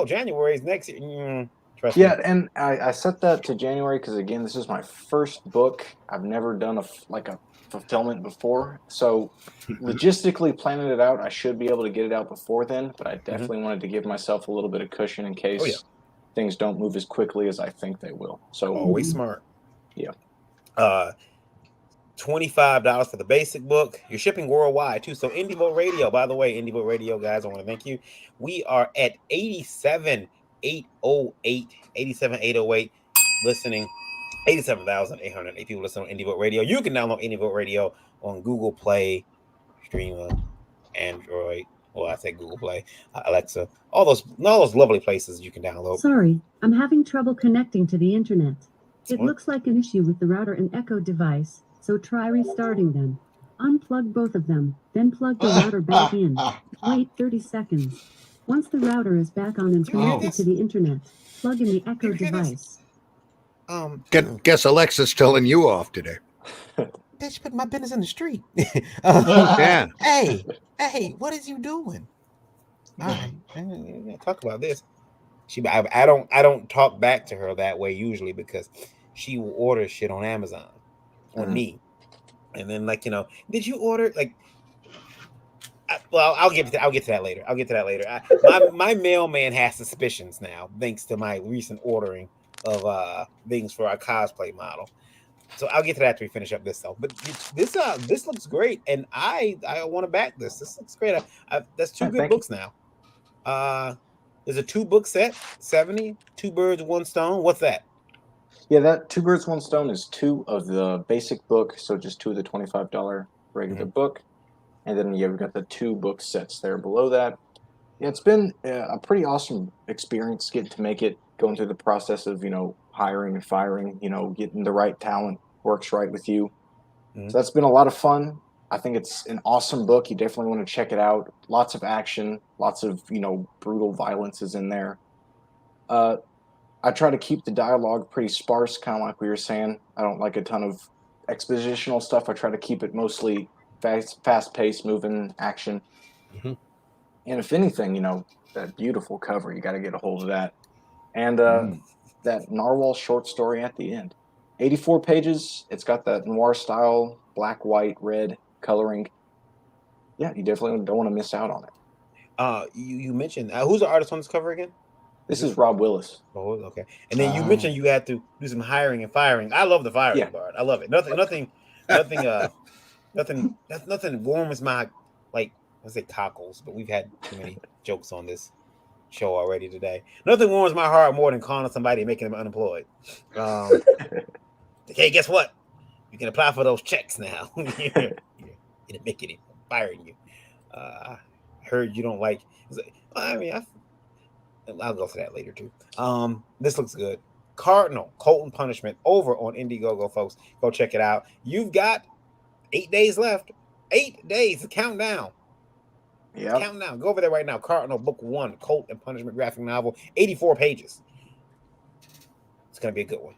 January is next year. Trust me.
And I set that to January because, again, this is my first book. I've never done a fulfillment before. So logistically planning it out, I should be able to get it out before then, but I definitely wanted to give myself a little bit of cushion in case things don't move as quickly as I think they will. So
always smart.
Yeah.
$25 for the basic book. You're shipping worldwide too. So Indie Vote Radio, by the way, Indie Vote Radio guys, I want to thank you. We are at 87,808 listening. 87,808 people listen on Indie Vote Radio. You can download Indie Vote Radio on Google Play, Streamer, Android. Well, I say Google Play, Alexa, all those lovely places you can download.
Sorry, I'm having trouble connecting to the internet. It looks like an issue with the router and Echo device, so try restarting them. Unplug both of them, then plug the router back in. Wait 30 seconds. Once the router is back on and connected to the internet, plug in the Echo device.
Guess Alexa's telling you off today.
Bitch, put my business in the street.
Yeah.
Hey, what is you doing? All right, talk about this. I don't talk back to her that way usually because she will order shit on Amazon on me, and then did you order I'll get to that later. My mailman has suspicions now thanks to my recent ordering of things for our cosplay model. So I'll get to that after we finish up this though. But this looks great, and I want to back this. This looks great. That's two good books now. There's a 2-book set, 70, 2 birds, 1 stone. What's that?
Yeah, that 2 birds, 1 stone is 2 of the basic book, so just 2 of the $25 regular book, and then we've got the 2 book sets there below that. Yeah, it's been a pretty awesome experience getting to make it, going through the process of hiring and firing, getting the right talent works right with you. So that's been a lot of fun. I think it's an awesome book. You definitely want to check it out. Lots of action, lots of brutal violence is in there. I try to keep the dialogue pretty sparse, kind of like we were saying. I don't like a ton of expositional stuff. I try to keep it mostly fast-paced, moving action. And if anything, that beautiful cover, you got to get a hold of that. And that narwhal short story at the end. 84 pages. It's got that noir style, black, white, red coloring. Yeah, you definitely don't want to miss out on it.
You mentioned who's the artist on this cover again?
This is Rob Willis.
Oh, okay. And then you mentioned you had to do some hiring and firing. I love the firing part. I love it. Nothing warms my let's say cockles, but we've had too many jokes on this show already today. Nothing warms my heart more than calling somebody and making them unemployed. Hey, guess what? You can apply for those checks now. You're making it, firing you. I heard you don't like. I'll go for that later too. This looks good. Cardinal, Colt and Punishment over on Indiegogo, folks. Go check it out. You've got 8 days left. 8 days to count down.
Yeah.
Count down. Go over there right now. Cardinal, book 1, Colt and Punishment graphic novel, 84 pages. It's gonna be a good one.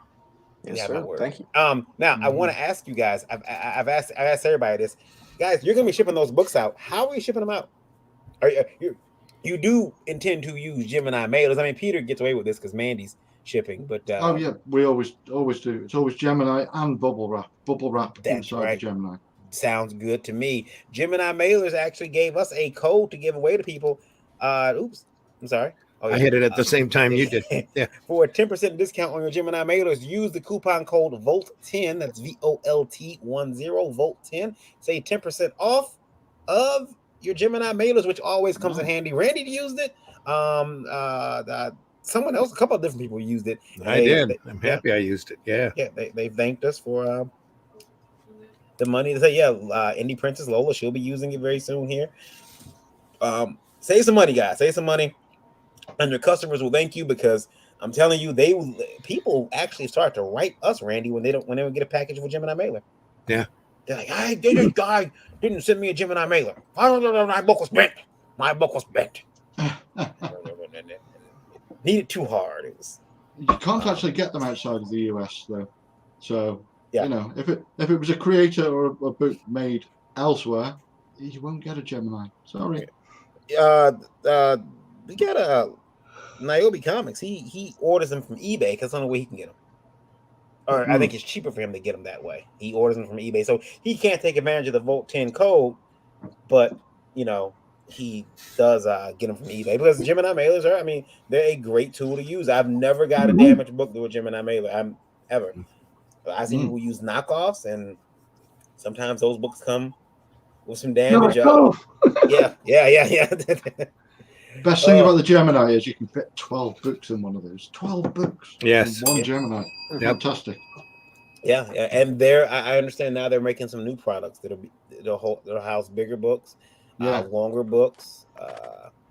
Yes, sir. Thank you.
Now I want to ask you guys. I've asked everybody this. Guys, you're gonna be shipping those books out. How are you shipping them out? You do intend to use Gemini mailers? I mean, Peter gets away with this because Mandy's shipping, but
oh yeah, we always do. It's always Gemini and bubble wrap. That's inside
right.
the Gemini.
Sounds good to me. Gemini mailers actually gave us a code to give away to people. Oops, I'm sorry.
Oh, yeah. I hit it at the same time you did. Yeah.
For a 10% discount on your Gemini mailers, use the coupon code VOLT10. That's VOLT10, VOLT10. Say 10% off of your Gemini mailers, which always comes in handy. Randy used it. Someone else, a couple of different people used it.
I did. I'm happy I used it. Yeah.
Yeah, they thanked us for the money. They say, Indie Princess Lola, she'll be using it very soon here. Save some money, guys. Save some money, and your customers will thank you because I'm telling you, people actually start to write us, Randy, when they get a package of a Gemini mailer.
Yeah.
They're like, "Hey, this guy didn't send me a Gemini mailer. My book was bent. My book was bent. Needed too hard. It was."
You can't actually get them outside of the US though. So
Yeah.
you know, if it was a creator or a book made elsewhere, you won't get a Gemini. Sorry.
We got Niobe Comics. He orders them from eBay because that's the only way he can get them. Or I think it's cheaper for him to get them that way. He orders them from eBay, so he can't take advantage of the VOLT 10 code, but you know he does get them from eBay because Gemini mailers are. I mean, they're a great tool to use. I've never got a damaged book through a Gemini mailer. Ever. I see people use knockoffs, and sometimes those books come with some damage. Yeah.
Best thing about the Gemini is you can fit 12 books in one of those. 12 books.
Yes.
In one Gemini. Fantastic.
Yeah, and I understand now they're making some new products that'll house bigger books, longer books.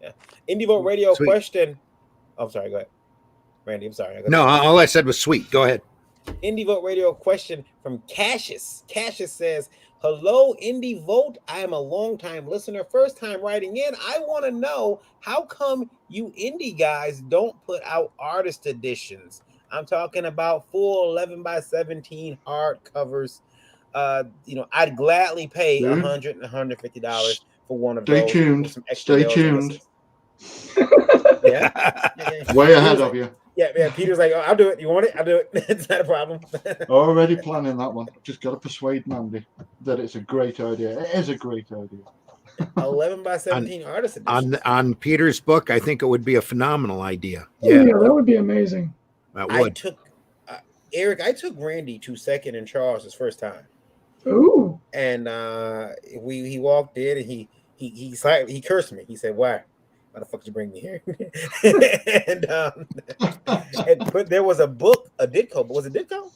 Yeah. Indie Vote Radio question. I'm sorry, go ahead, Randy. I'm sorry.
No, all I said was sweet. Go ahead.
Indie Vote Radio question from Cassius. Cassius says, "Hello, Indie Vote. I am a long-time listener, first time writing in. I want to know how come you indie guys don't put out artist editions. I'm talking about full 11x17 hardcovers. I'd gladly pay $100 and $150 for one of those.
Stay tuned. Stay tuned.
Yeah.
Way ahead of you.
Yeah. Peter's like, "Oh, I'll do it. You want it? I'll do it. It's not a problem."
Already planning that one. Just got to persuade Mandy that it's a great idea. It is a great idea.
11x17 artist edition.
On Peter's book, I think it would be a phenomenal idea.
Yeah, that would be amazing.
That would.
I took Randy to Second and Charles his first time.
Ooh.
And he walked in and he cursed me. He said, "Why the fuck did you bring me here?" But there was a book, a Ditko. Was it Ditko?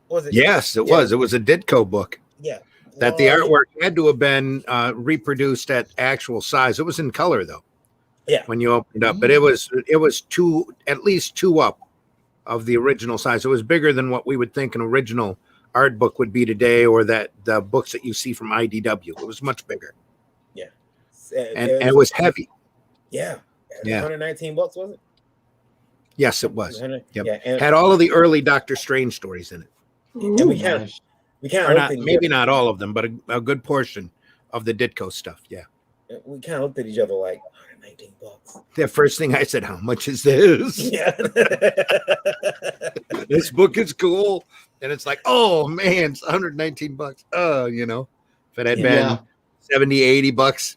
Was it?
Yes, it was. It was a Ditko book.
Yeah.
That the artwork had to have been reproduced at actual size. It was in color though.
Yeah.
When you opened up, but it was at least two up of the original size. It was bigger than what we would think an original art book would be today, or that the books that you see from IDW. It was much bigger.
Yeah.
And it was heavy.
Yeah.
Yeah.
$119, was it?
Yes, it was.
Yep.
Yeah, and had all of the early Doctor Strange stories in it.
And we can't
maybe not all of them, but a good portion of the Ditko stuff. Yeah.
We kind of looked at each other like, $119.
The first thing I said, "How much is this?"
Yeah.
This book is cool. And it's like, oh man, it's $119. If it had been $70, $80,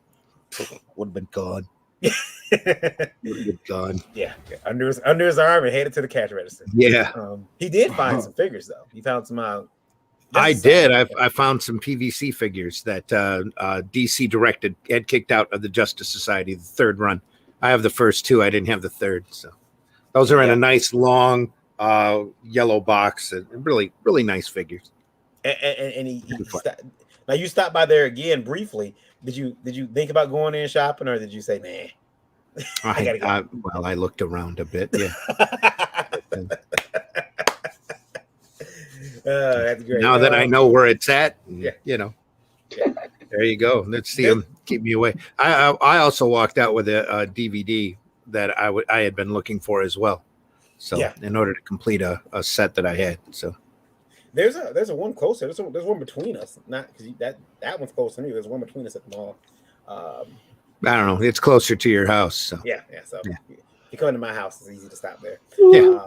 would have been gone. Would have been gone.
Yeah. Under his arm and headed to the cash register.
Yeah.
He did find some figures though. He found some
I did. I found some PVC figures that DC directed, had kicked out of the Justice Society, the third run. I have the first two. I didn't have the third. So those are in a nice long yellow box. Really, really nice figures.
And he now you stopped by there again briefly. Did you think about going in shopping, or did you say, "Nah"? I gotta go.
Well, I looked around a bit. Yeah.
That's great.
Now that I know where it's at,
Yeah.
There you go. Let's see him keep me away. I also walked out with a DVD that I had been looking for as well. So in order to complete a set that I had. So
there's a one closer. There's one between us. Not because that one's close to me. There's one between us at the mall.
I don't know. It's closer to your house. So
yeah. So you come to my house, it's easy to stop there.
Yeah.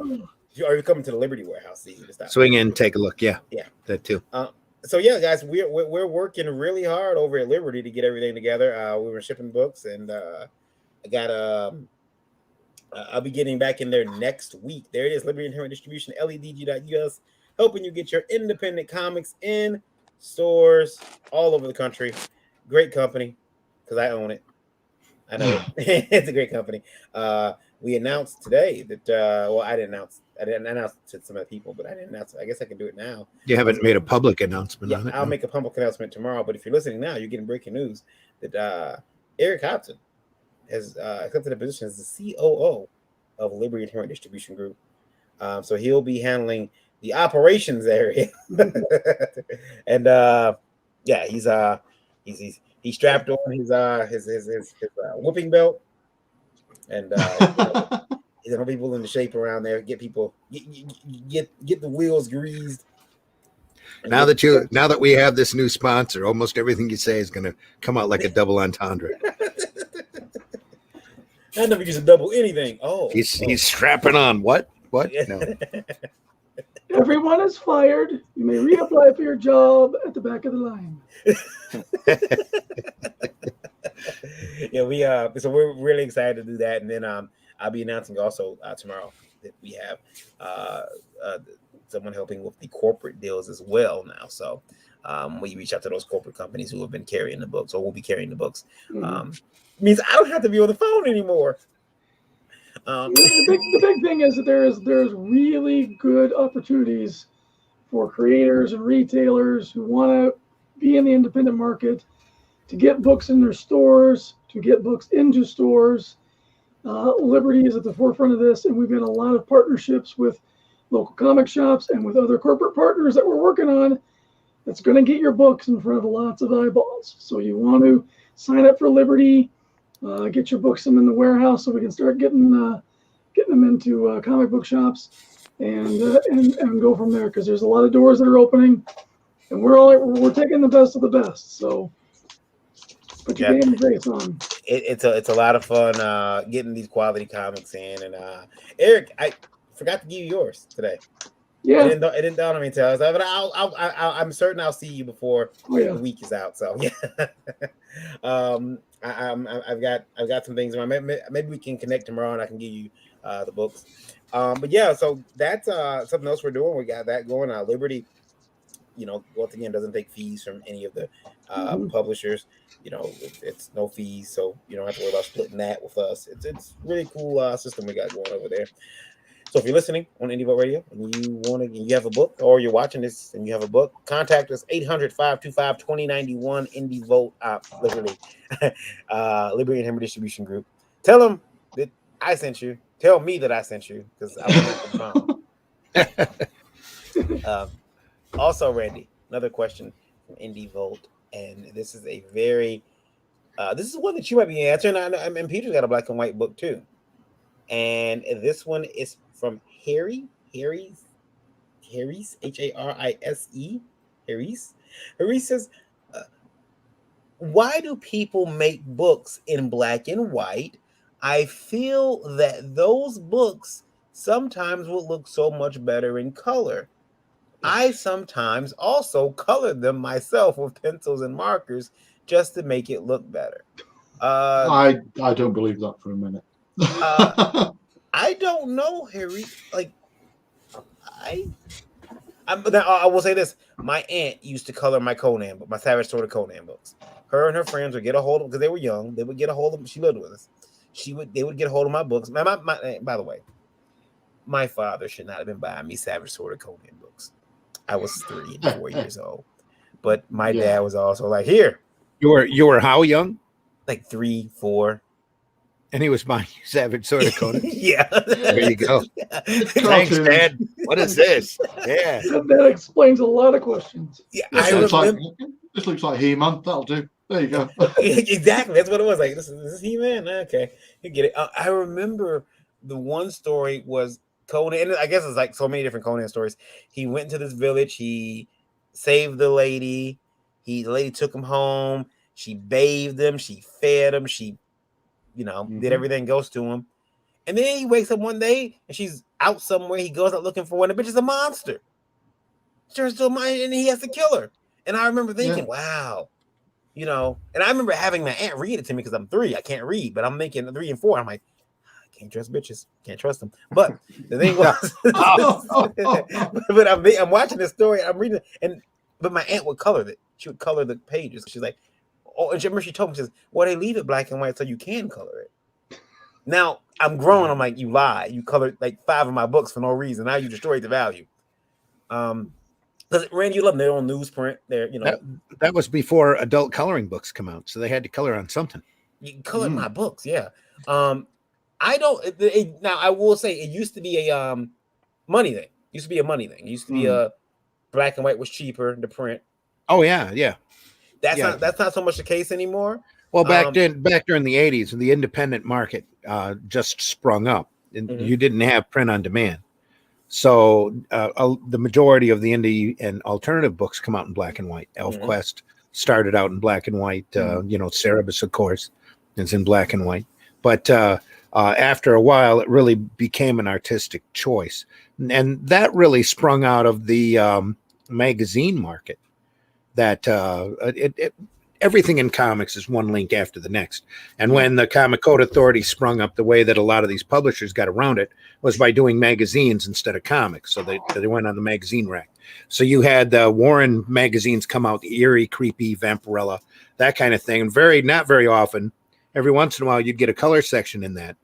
Are you coming to the Liberty Warehouse? It's easy to stop.
Swing in, take a look. Yeah.
Yeah.
That too.
So yeah, guys, we're working really hard over at Liberty to get everything together. We were shipping books, and I got I'll be getting back in there next week. There it is, Liberty Inherent Distribution, ledg.us, helping you get your independent comics in stores all over the country. Great company, because I own it. I know it's a great company. We announced today that I didn't announce it to some other people, but I didn't announce it. I guess I can do it now.
You haven't made a public announcement on it.
I'll make a public announcement tomorrow, but if you're listening now, you're getting breaking news that Eric Hobson has accepted a position as the COO of Liberty and Hermit Distribution Group. So he'll be handling the operations area, and yeah, he's strapped on his whipping belt, and he's gonna be people in the shape around there. Get people get the wheels greased.
Now that we have this new sponsor, almost everything you say is going to come out like a double entendre.
I never used to double anything.
He's strapping on. What? No.
Everyone is fired. You may reapply for your job at the back of the line.
Yeah, so we're really excited to do that, and then I'll be announcing also tomorrow that we have someone helping with the corporate deals as well now. So we reach out to those corporate companies who have been carrying the books or will be carrying the books. Means I don't have to be on the phone anymore.
The big thing is that there's really good opportunities for creators and retailers who want to be in the independent market to get books in their stores, to get books into stores. Liberty is at the forefront of this, and we've got a lot of partnerships with local comic shops and with other corporate partners that we're working on that's going to get your books in front of lots of eyeballs. So you want to sign up for Liberty, get your books in the warehouse so we can start getting them into comic book shops and go from there, because there's a lot of doors that are opening, and we're taking the best of the best. So put your game face on.
It's a lot of fun getting these quality comics in. And Eric, I forgot to give you yours today.
Yeah,
it didn't dawn on me until but I'm certain I'll see you before the week is out. So yeah, I've got some things in my maybe we can connect tomorrow and I can give you the books. But yeah, so that's something else we're doing. We got that going. Liberty, once again, doesn't take fees from any of the publishers. It's no fees, so you don't have to worry about splitting that with us. It's really cool system we got going over there. So if you're listening on Indie Vote Radio and you have a book, or you're watching this and you have a book, contact us 800-525-2091 Indie Vote Liberty Liberty and Hermit Distribution Group. Tell them that I sent you. Tell me that I sent you, because I want also, Randy, another question from Indie Vote, and this is a very this is one that you might be answering. And Peter's got a black and white book too, and this one is from Harry's Harise Harrise. Harrise says, why do people make books in black and white? I feel that those books sometimes will look so much better in color. I sometimes also color them myself with pencils and markers just to make it look better.
I don't believe that for a minute.
I don't know, Harry. Like, I will say this: my aunt used to color my Conan, my Savage Sword of Conan books. Her and her friends would get a hold of, because they were young. They would get a hold of them. She lived with us. They would get a hold of my books. By the way, my father should not have been buying me Savage Sword of Conan books. I was 3 and 4 years old, but my dad was also like, "Here."
You were how young?
Like 3, 4.
And he was buying Savage Sword of Conan.
Yeah.
There you go. Thanks, Dad. What is this? Yeah.
That explains a lot of questions.
Yeah,
this looks like He-Man. That'll do. There you go.
Exactly. That's what it was. Like, this is He-Man. Okay. You get it. I remember the one story was Conan, and I guess it's like so many different Conan stories. He went to this village. He saved the lady. The lady took him home. She bathed him. She fed him. She did everything goes to him. And then he wakes up one day and she's out somewhere. He goes out looking for her, and the bitch is a monster. Turns to a monster, and he has to kill her. And I remember thinking, wow, and I remember having my aunt read it to me, because I'm 3. I can't read, but I'm thinking 3 and 4. I'm like, I can't trust bitches. Can't trust them. But the thing was, but I'm watching this story. I'm reading it, but my aunt would color it. She would color the pages. She's like, oh, and she told me, she says, well, they leave it black and white so you can color it. Now, I'm grown. I'm like, you lie. You colored like 5 of my books for no reason. Now you destroyed the value. Because, Randy, you love them. They're on newsprint. They're,
That was before adult coloring books come out, so they had to color on something.
You colored my books, yeah. I don't. Now I will say it used to be a money thing. It used to be a money thing. It used to be a black and white was cheaper to print.
Oh yeah.
That's not so much the case anymore.
Well, back during the 80s, the independent market just sprung up, and you didn't have print on demand. So the majority of the indie and alternative books come out in black and white. ElfQuest started out in black and white. Cerebus, of course, is in black and white. But after a while, it really became an artistic choice. And that really sprung out of the magazine market. That everything in comics is one link after the next. And when the Comic Code Authority sprung up, the way that a lot of these publishers got around it was by doing magazines instead of comics. So they went on the magazine rack. So you had the Warren magazines come out, the Eerie, Creepy, Vampirella, that kind of thing. And not very often, every once in a while, you'd get a color section in that,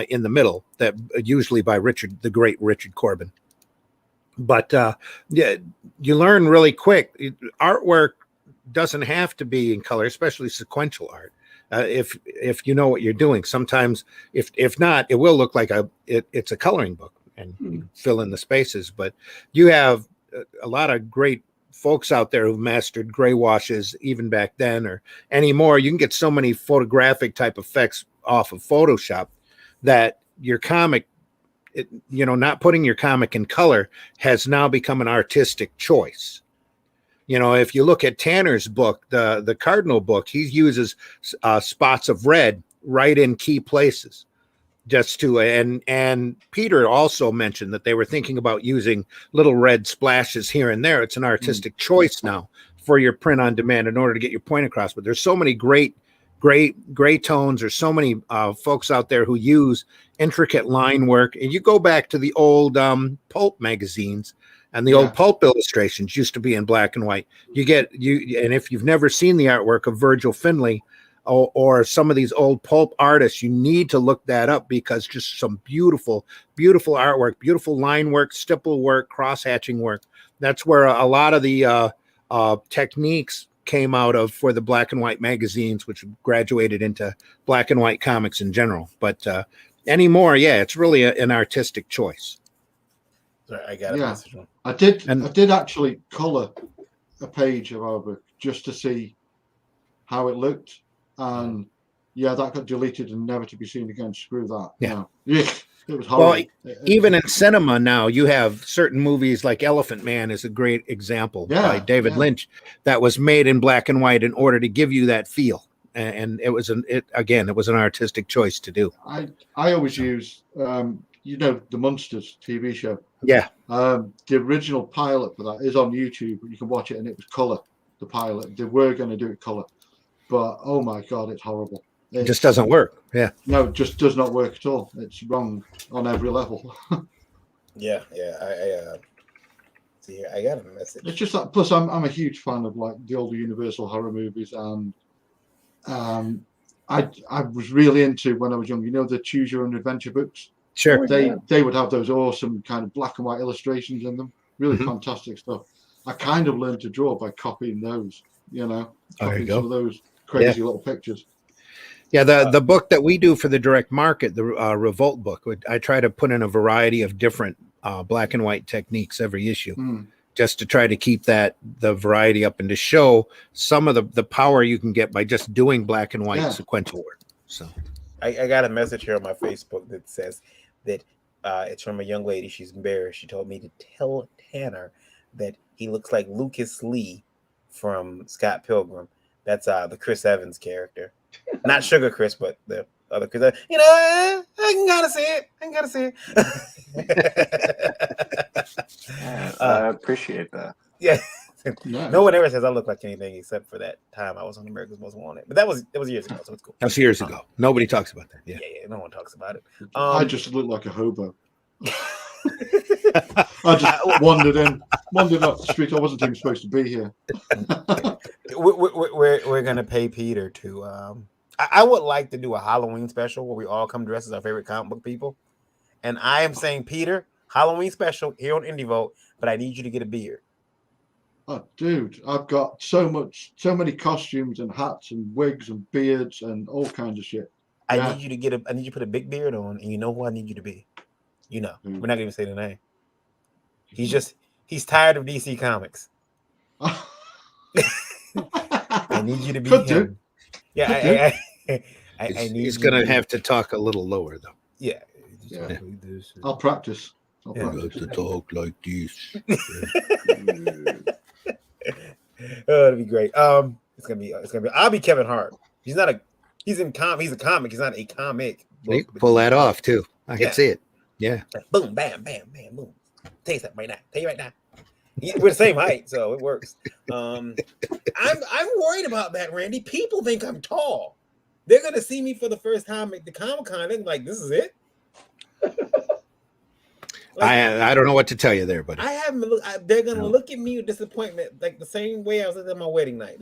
in the middle, that usually by the great Richard Corbin. But you learn really quick. Artwork doesn't have to be in color, especially sequential art. If you know what you're doing, sometimes if not, it will look like it's a coloring book, and you fill in the spaces. But you have a lot of great folks out there who've mastered gray washes even back then or anymore. You can get so many photographic type effects off of Photoshop that your comic, not putting your comic in color has now become an artistic choice. If you look at Tanner's book, the Cardinal book, he uses spots of red right in key places. And Peter also mentioned that they were thinking about using little red splashes here and there. It's an artistic choice now for your print on demand in order to get your point across. But there's so many great gray tones. There's so many folks out there who use intricate line work. And you go back to the old pulp magazines, and the old pulp illustrations used to be in black and white. And if you've never seen the artwork of Virgil Finlay or some of these old pulp artists, you need to look that up, because just some beautiful, beautiful artwork, beautiful line work, stipple work, cross hatching work. That's where a lot of the techniques came out of for the black and white magazines, which graduated into black and white comics in general. But anymore, it's really an artistic choice.
Sorry, I got a message.
I did actually color a page of our book just to see how it looked, and that got deleted and never to be seen again. Screw that. It was horrible.
Well, even in cinema now, you have certain movies like Elephant Man is a great example by David Lynch that was made in black and white in order to give you that feel. And it was an artistic choice to do.
I always use, the Munsters TV show.
Yeah.
The original pilot for that is on YouTube. You can watch it, and it was color, the pilot. They were going to do it color, but oh my God, it's horrible.
It just doesn't work. Yeah.
No, it just does not work at all. It's wrong on every level.
I got a message.
It's just that. Plus, I'm a huge fan of like the older Universal horror movies, and I was really into, when I was young, the Choose Your Own Adventure books.
Sure.
They would have those awesome kind of black and white illustrations in them. Really fantastic stuff. I kind of learned to draw by copying those. Copying some of those crazy little pictures.
Yeah, the book that we do for the direct market, the Revolt book, I try to put in a variety of different black and white techniques every issue, just to try to keep the variety up and to show some of the power you can get by just doing black and white sequential work. So
I got a message here on my Facebook that says that it's from a young lady. She's embarrassed. She told me to tell Tanner that he looks like Lucas Lee from Scott Pilgrim. That's the Chris Evans character. Not Sugar Chris, but the other Chris. I can kind of see it.
I appreciate that.
Yeah. No one ever says I look like anything except for that time I was on America's Most Wanted. But that was years ago, so it's cool.
That was years ago. Nobody talks about that. Yeah,
no one talks about it.
I just look like a hobo. I just wandered up the street. I wasn't even supposed to be here.
We're gonna pay Peter to. I would like to do a Halloween special where we all come dressed as our favorite comic book people, and I am saying, Peter, Halloween special here on Indie Vote, but I need you to get a beard.
Oh, dude, I've got so many costumes and hats and wigs and beards and all kinds of shit.
I need you to I need you to put a big beard on, and you know who I need you to be. You know, we're not gonna even say the name. He's tired of DC Comics. I need you to be him. Yeah, I need.
He's gonna have to talk a little lower though.
Yeah.
I'll practice.
I'll practice to talk like this.
Oh, it'll be great. It's gonna be. I'll be Kevin Hart. He's a comic. He's not a comic.
Pull that off too. I can see it. Yeah.
Boom, bam, bam, bam, boom. Tell you something right now. Tell you right now. We're the same height, so it works. I'm worried about that, Randy. People think I'm tall. They're gonna see me for the first time at the Comic-Con. They're like, "This is it."
I don't know what to tell you there, buddy.
I haven't. They're gonna look at me with disappointment, like the same way I was at my wedding night.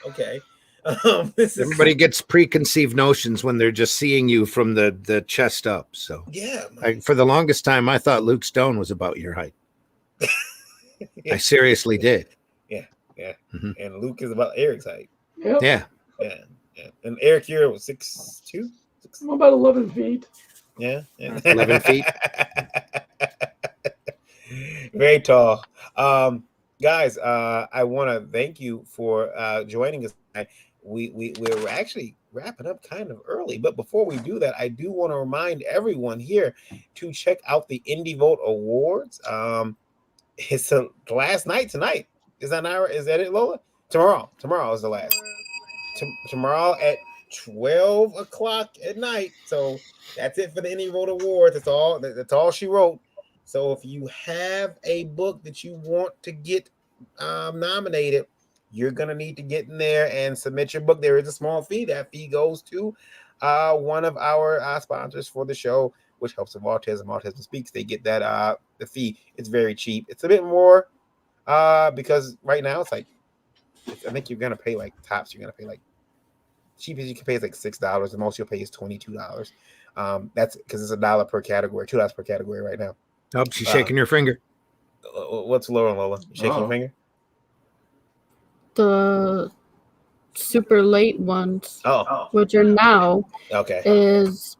Okay.
Everybody gets preconceived notions when they're just seeing you from the chest up. So
yeah,
for the longest time, I thought Luke Stone was about your height. I seriously did.
Yeah. Mm-hmm. And Luke is about Eric's height.
Yep.
Yeah.
And Eric here was 6'2".
I'm about 11 feet.
Yeah.
11 feet.
Very tall. Guys, I want to thank you for joining us tonight. We're actually wrapping up kind of early, but before we do that, I do want to remind everyone here to check out the Indie Vote Awards. It's the last night tonight. Is that it, Lola? Tomorrow is the last. Tomorrow at 12 o'clock at night. So that's it for the Indie Vote Awards. That's all she wrote. So if you have a book that you want to get nominated, you're going to need to get in there and submit your book. There is a small fee. That fee goes to one of our sponsors for the show, which helps with Autism Speaks. They get that the fee. It's very cheap. It's a bit more because right now it's like, I think you're going to pay like tops. You're going to pay like, cheapest you can pay is like $6. The most you'll pay is $22. That's because it's $1 per category, $2 per category right now.
Oh, she's shaking your finger.
What's Lola? You shaking your finger?
The super late ones, which are now, is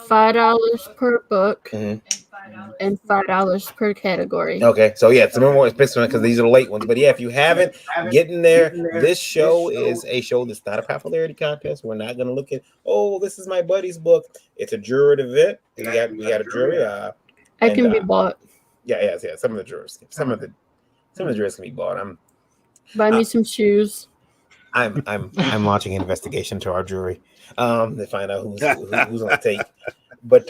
$5 per book and $5 per category.
Okay, so yeah, it's a little more expensive because these are the late ones. But yeah, if you haven't, get in there. This show is a show that's not a popularity contest. We're not going to look at, this is my buddy's book. It's a juror event. We got a jury.
I can be bought.
Yeah. Some of the jurors can be bought.
Buy me some shoes.
I'm launching an investigation to our jury to find out who's on the take. But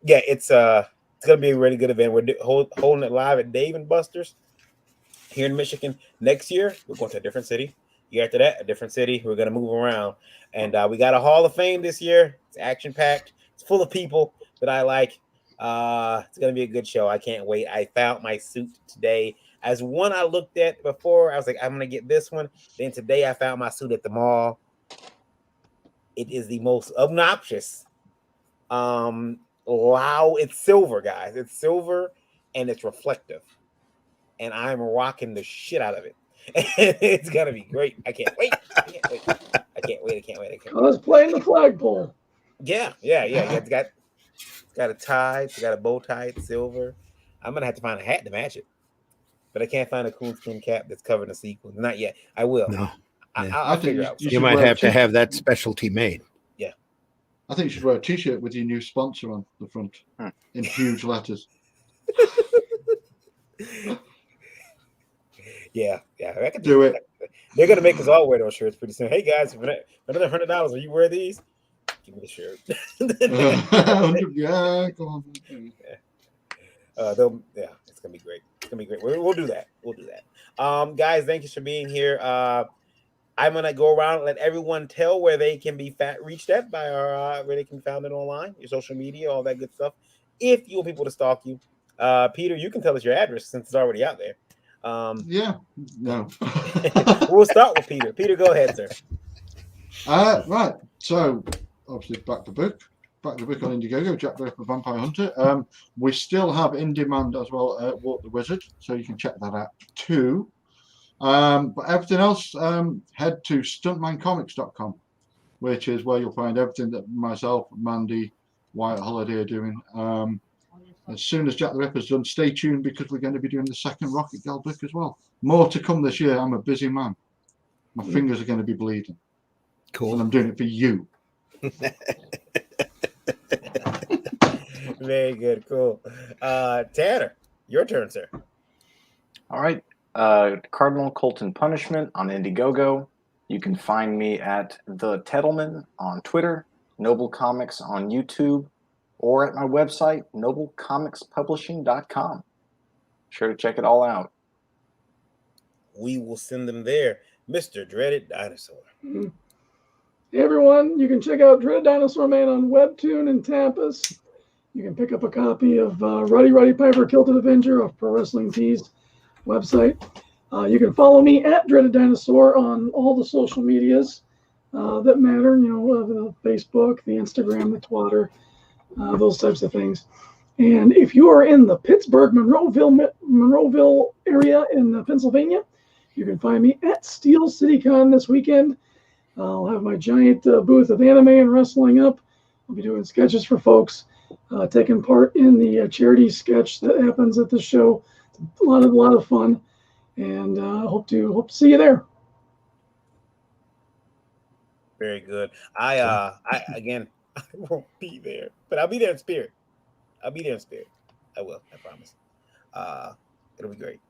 it's gonna be a really good event. We're holding it live at Dave and Buster's here in Michigan. Next year, we're going to a different city. Year after that, a different city. We're gonna move around, and we got a Hall of Fame this year. It's action packed. It's full of people that I like. It's gonna be a good show. I can't wait. I found my suit today. As one I looked at before, I was like, I'm gonna get this one. Then today I found my suit at the mall. It is the most obnoxious. Wow, it's silver, guys. It's silver and it's reflective. And I'm rocking the shit out of it. It's gonna be great. I can't wait. I can't wait.
I was playing the flagpole.
Yeah. It's got a tie, it's got a bow tie, it's silver. I'm gonna have to find a hat to match it. But I can't find a coonskin cap that's covered in sequins. Not yet. I will.
No.
I'll figure out.
You might have to have that specialty made.
Yeah.
I think you should wear a t-shirt with your new sponsor on the front in huge letters.
Yeah. I can
do it.
They're going to make us all wear those shirts pretty soon. Hey, guys, for another $100, will you wear these? Give me the shirt.
Yeah, come on.
Yeah, it's going to be great. We'll do that. Guys, thank you for being here. I'm gonna go around and let everyone tell where they can be reached at by our where they can be found it online, your social media, all that good stuff. If you want people to stalk you, Peter, you can tell us your address since it's already out there.
No.
We'll start with Peter. Peter, go ahead, sir.
Right. So obviously back to book. back to the book on Indiegogo, Jack the Ripper Vampire Hunter. We still have in demand as well Walk the Wizard, so you can check that out too. But everything else, head to stuntmancomics.com, which is where you'll find everything that myself, Mandy, Wyatt Holiday are doing. As soon as Jack the Ripper's done, stay tuned because we're going to be doing the second Rocket Girl book as well. More to come this year. I'm a busy man. My fingers are going to be bleeding.
Cool.
And I'm doing it for you.
Very good. Cool. Tanner, your turn, sir.
All right. Cardinal Colton Punishment on Indiegogo. You can find me at The Tettleman on Twitter, Noble Comics on YouTube, or at my website, noblecomicspublishing.com. Sure to check it all out.
We will send them there. Mr. Dreaded Dinosaur.
Hey everyone, you can check out Dreaded Dinosaur Man on Webtoon and Tampus. You can pick up a copy of Ruddy Piper Kilted Avenger off Pro Wrestling Tees website. You can follow me at Dreaded Dinosaur on all the social medias that matter, the Facebook, the Instagram, the Twitter, those types of things. And if you are in the Pittsburgh, Monroeville area in Pennsylvania, you can find me at Steel City Con this weekend. I'll have my giant booth of anime and wrestling up. I'll be doing sketches for folks, taking part in the charity sketch that happens at the show. It's a lot of fun, and hope to see you there.
Very good. I won't be there, but I'll be there in spirit. I will. I promise. It'll be great.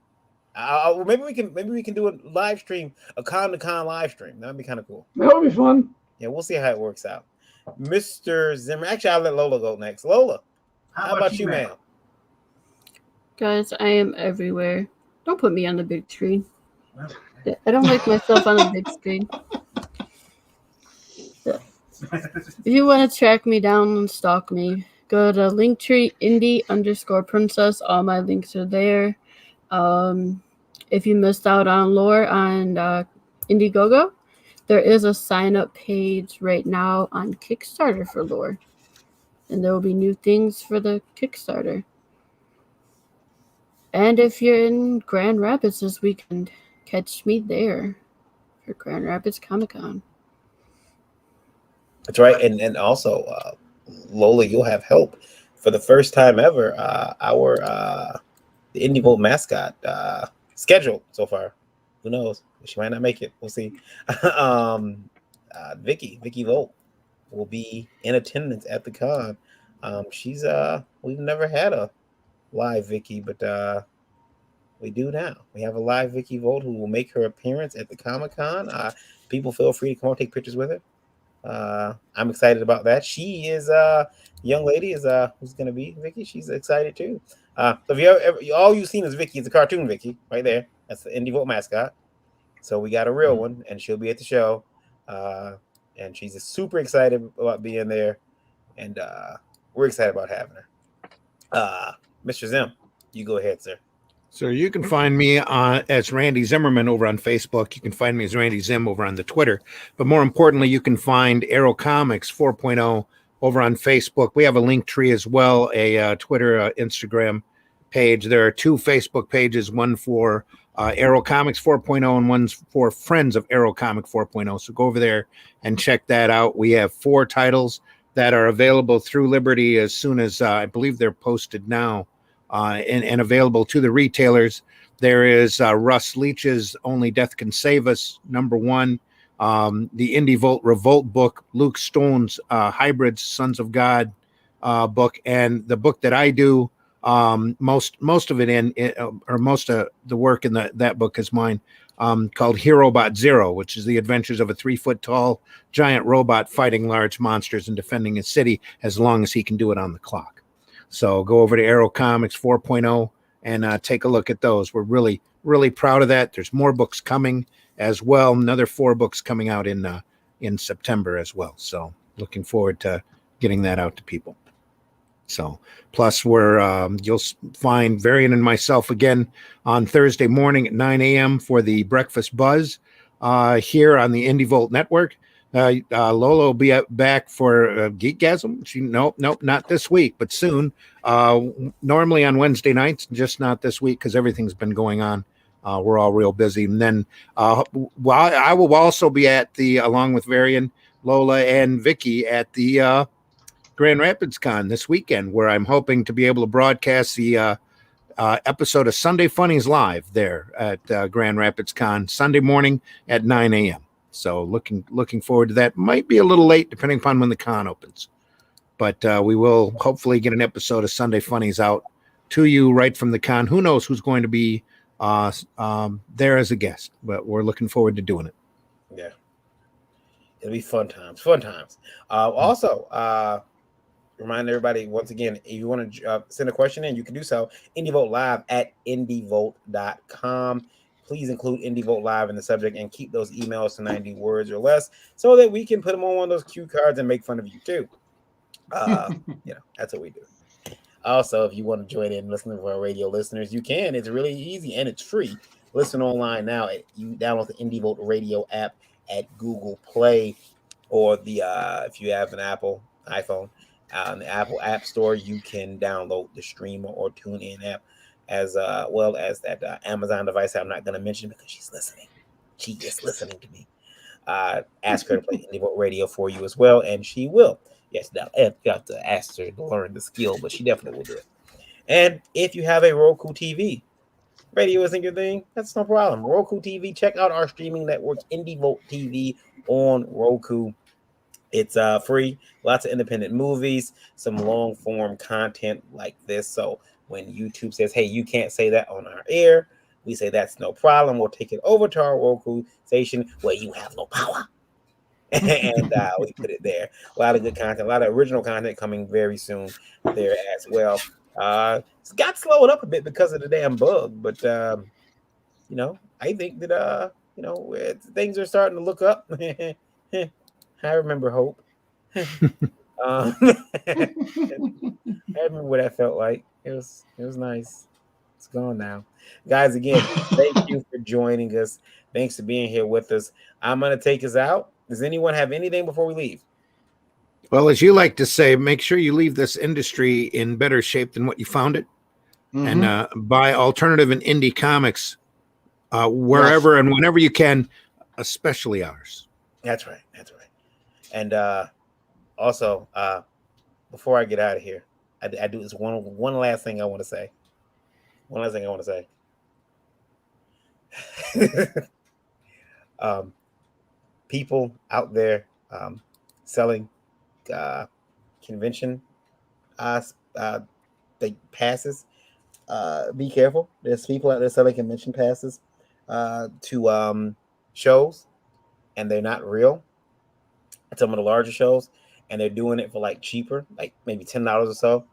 Maybe we can do a live stream, a con-to-con live stream. That'd be kind of cool.
That would be fun.
Yeah, we'll see how it works out. Mr. Zimmer. Actually, I'll let Lola go next. Lola, how about you, ma'am?
Guys, I am everywhere. Don't put me on the big screen. I don't like myself on the big screen. If you want to track me down and stalk me, go to Linktree indie_princess. All my links are there. If you missed out on lore on Indiegogo, there is a sign-up page right now on Kickstarter for lore. And there will be new things for the Kickstarter. And if you're in Grand Rapids this weekend, catch me there for Grand Rapids Comic-Con.
That's right. And also, Lola, you'll have help for the first time ever. The Indie Volt mascot scheduled so far. Who knows? She might not make it. We'll see. Vicky Volt will be in attendance at the con. She's we've never had a live Vicky, but we do now. We have a live Vicky Volt who will make her appearance at the Comic-Con. People feel free to come and take pictures with her. I'm excited about that. She is young lady is who's gonna be Vicky. She's excited too. So if you ever, all you've seen is Vicky, it's a cartoon Vicky right there. That's the Indie Volt mascot. So we got a real one, and she'll be at the show. And she's super excited about being there, and we're excited about having her. Mr. Zim, you go ahead, sir.
So you can find me as Randy Zimmerman over on Facebook. You can find me as Randy Zim over on the Twitter. But more importantly, you can find Arrow Comics 4.0 over on Facebook. We have a link tree as well, a Twitter, Instagram page. There are two Facebook pages, one for Arrow Comics 4.0 and one's for Friends of Arrow Comic 4.0. So go over there and check that out. We have 4 titles that are available through Liberty as soon as I believe they're posted now. And available to the retailers. There is Russ Leach's Only Death Can Save Us, #1, the Indie Volt Revolt book, Luke Stone's Hybrids, Sons of God book, and the book that I do, most of it or most of the work in that book is mine, called Herobot Zero, which is the adventures of a 3-foot-tall giant robot fighting large monsters and defending a city as long as he can do it on the clock. So go over to Arrow Comics 4.0 and take a look at those. We're really, really proud of that. There's more books coming as well. Another 4 books coming out in September as well. So looking forward to getting that out to people. So plus you'll find Varian and myself again on Thursday morning at 9 a.m. for the Breakfast Buzz here on the Indie Volt Network. Lola will be back for Geekgasm. Nope, not this week, but soon. Normally on Wednesday nights, just not this week because everything's been going on. We're all real busy. And then I will also be at along with Varian, Lola, and Vicky at the Grand Rapids Con this weekend, where I'm hoping to be able to broadcast the episode of Sunday Funnies live there at Grand Rapids Con Sunday morning at 9 a.m. So looking forward to that. Might be a little late depending upon when the con opens, but we will hopefully get an episode of Sunday Funnies out to you right from the con. Who knows who's going to be there as a guest, but we're looking forward to doing it.
Yeah, it'll be fun times. Also, remind everybody once again, if you want to send a question in, you can do so. IndieVolt Live at indievolt.com. Please include IndieVolt Live in the subject and keep those emails to 90 words or less so that we can put them on one of those cue cards and make fun of you too. That's what we do. Also, if you want to join in listening to our radio listeners, you can. It's really easy and it's free. Listen online now. You download the IndieVolt Radio app at Google Play, or if you have an Apple iPhone, on the Apple App Store, you can download the Streamer or TuneIn app, as well as that Amazon device I'm not going to mention because she's listening. She is listening to me. Ask her to play IndieVolt Radio for you as well, and she will. Yes, now you have to ask her to learn the skill, but she definitely will do it. And if you have a Roku TV, radio isn't your thing, that's no problem. Roku TV, check out our streaming network, IndieVolt TV on Roku. It's free, lots of independent movies, some long form content like this. So when YouTube says, hey, you can't say that on our air, we say that's no problem. We'll take it over to our Roku station where you have no power. And we put it there. A lot of good content, a lot of original content coming very soon there as well. It's got slowed up a bit because of the damn bug, but I think that things are starting to look up. I remember hope. I remember what that felt like. It was nice. It's gone now. Guys, again, thank you for joining us. Thanks for being here with us. I'm going to take us out. Does anyone have anything before we leave?
Well, as you like to say, make sure you leave this industry in better shape than what you found it. Mm-hmm. And buy alternative and indie comics wherever and whenever you can, especially ours.
That's right. And also, before I get out of here, I do this one last thing I want to say. People out there selling convention passes. Be careful. There's people out there selling convention passes to shows, and they're not real. Some of the larger shows, and they're doing it for like cheaper, like maybe $10 or so.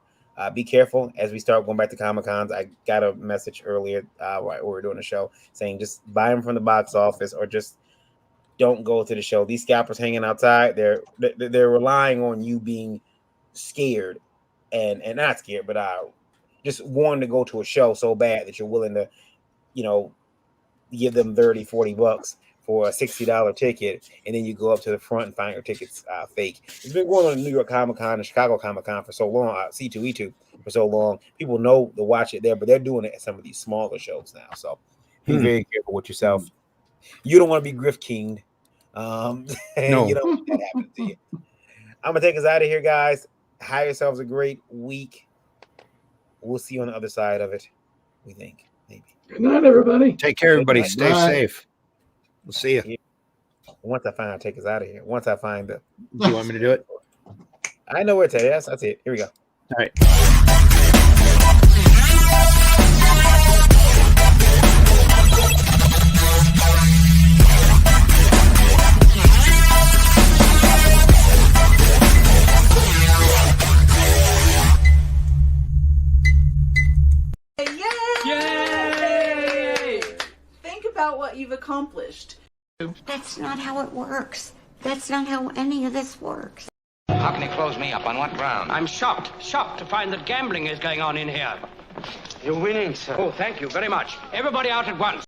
Be careful as we start going back to Comic-Cons. I got a message earlier while we were doing the show saying just buy them from the box office or just don't go to the show. These scalpers hanging outside, they're relying on you being scared and not scared, but just wanting to go to a show so bad that you're willing to, give them $30-$40 for a $60 ticket, and then you go up to the front and find your tickets fake. It's been going on in New York Comic-Con and Chicago Comic-Con for so long, C2E2 for so long. People know to watch it there, but they're doing it at some of these smaller shows now. So be very careful with yourself. You don't want to be grift kinged. No. You don't want that happen to you. I'm going to take us out of here, guys. Have yourselves a great week. We'll see you on the other side of it, we think. Maybe.
Good night, everybody.
Take care, everybody. Stay safe. We'll see you.
Once I find out, take us out of here. Once I find the.
Do you want me to do it?
I know where to. Yes, that's it. Here we go.
All right.
Yay! Think about what you've accomplished.
That's not how it works. That's not how any of this works.
How can he close me up? On what ground? I'm shocked to find that gambling is going on in here. You're winning, sir. Oh, thank you very much. Everybody out at once.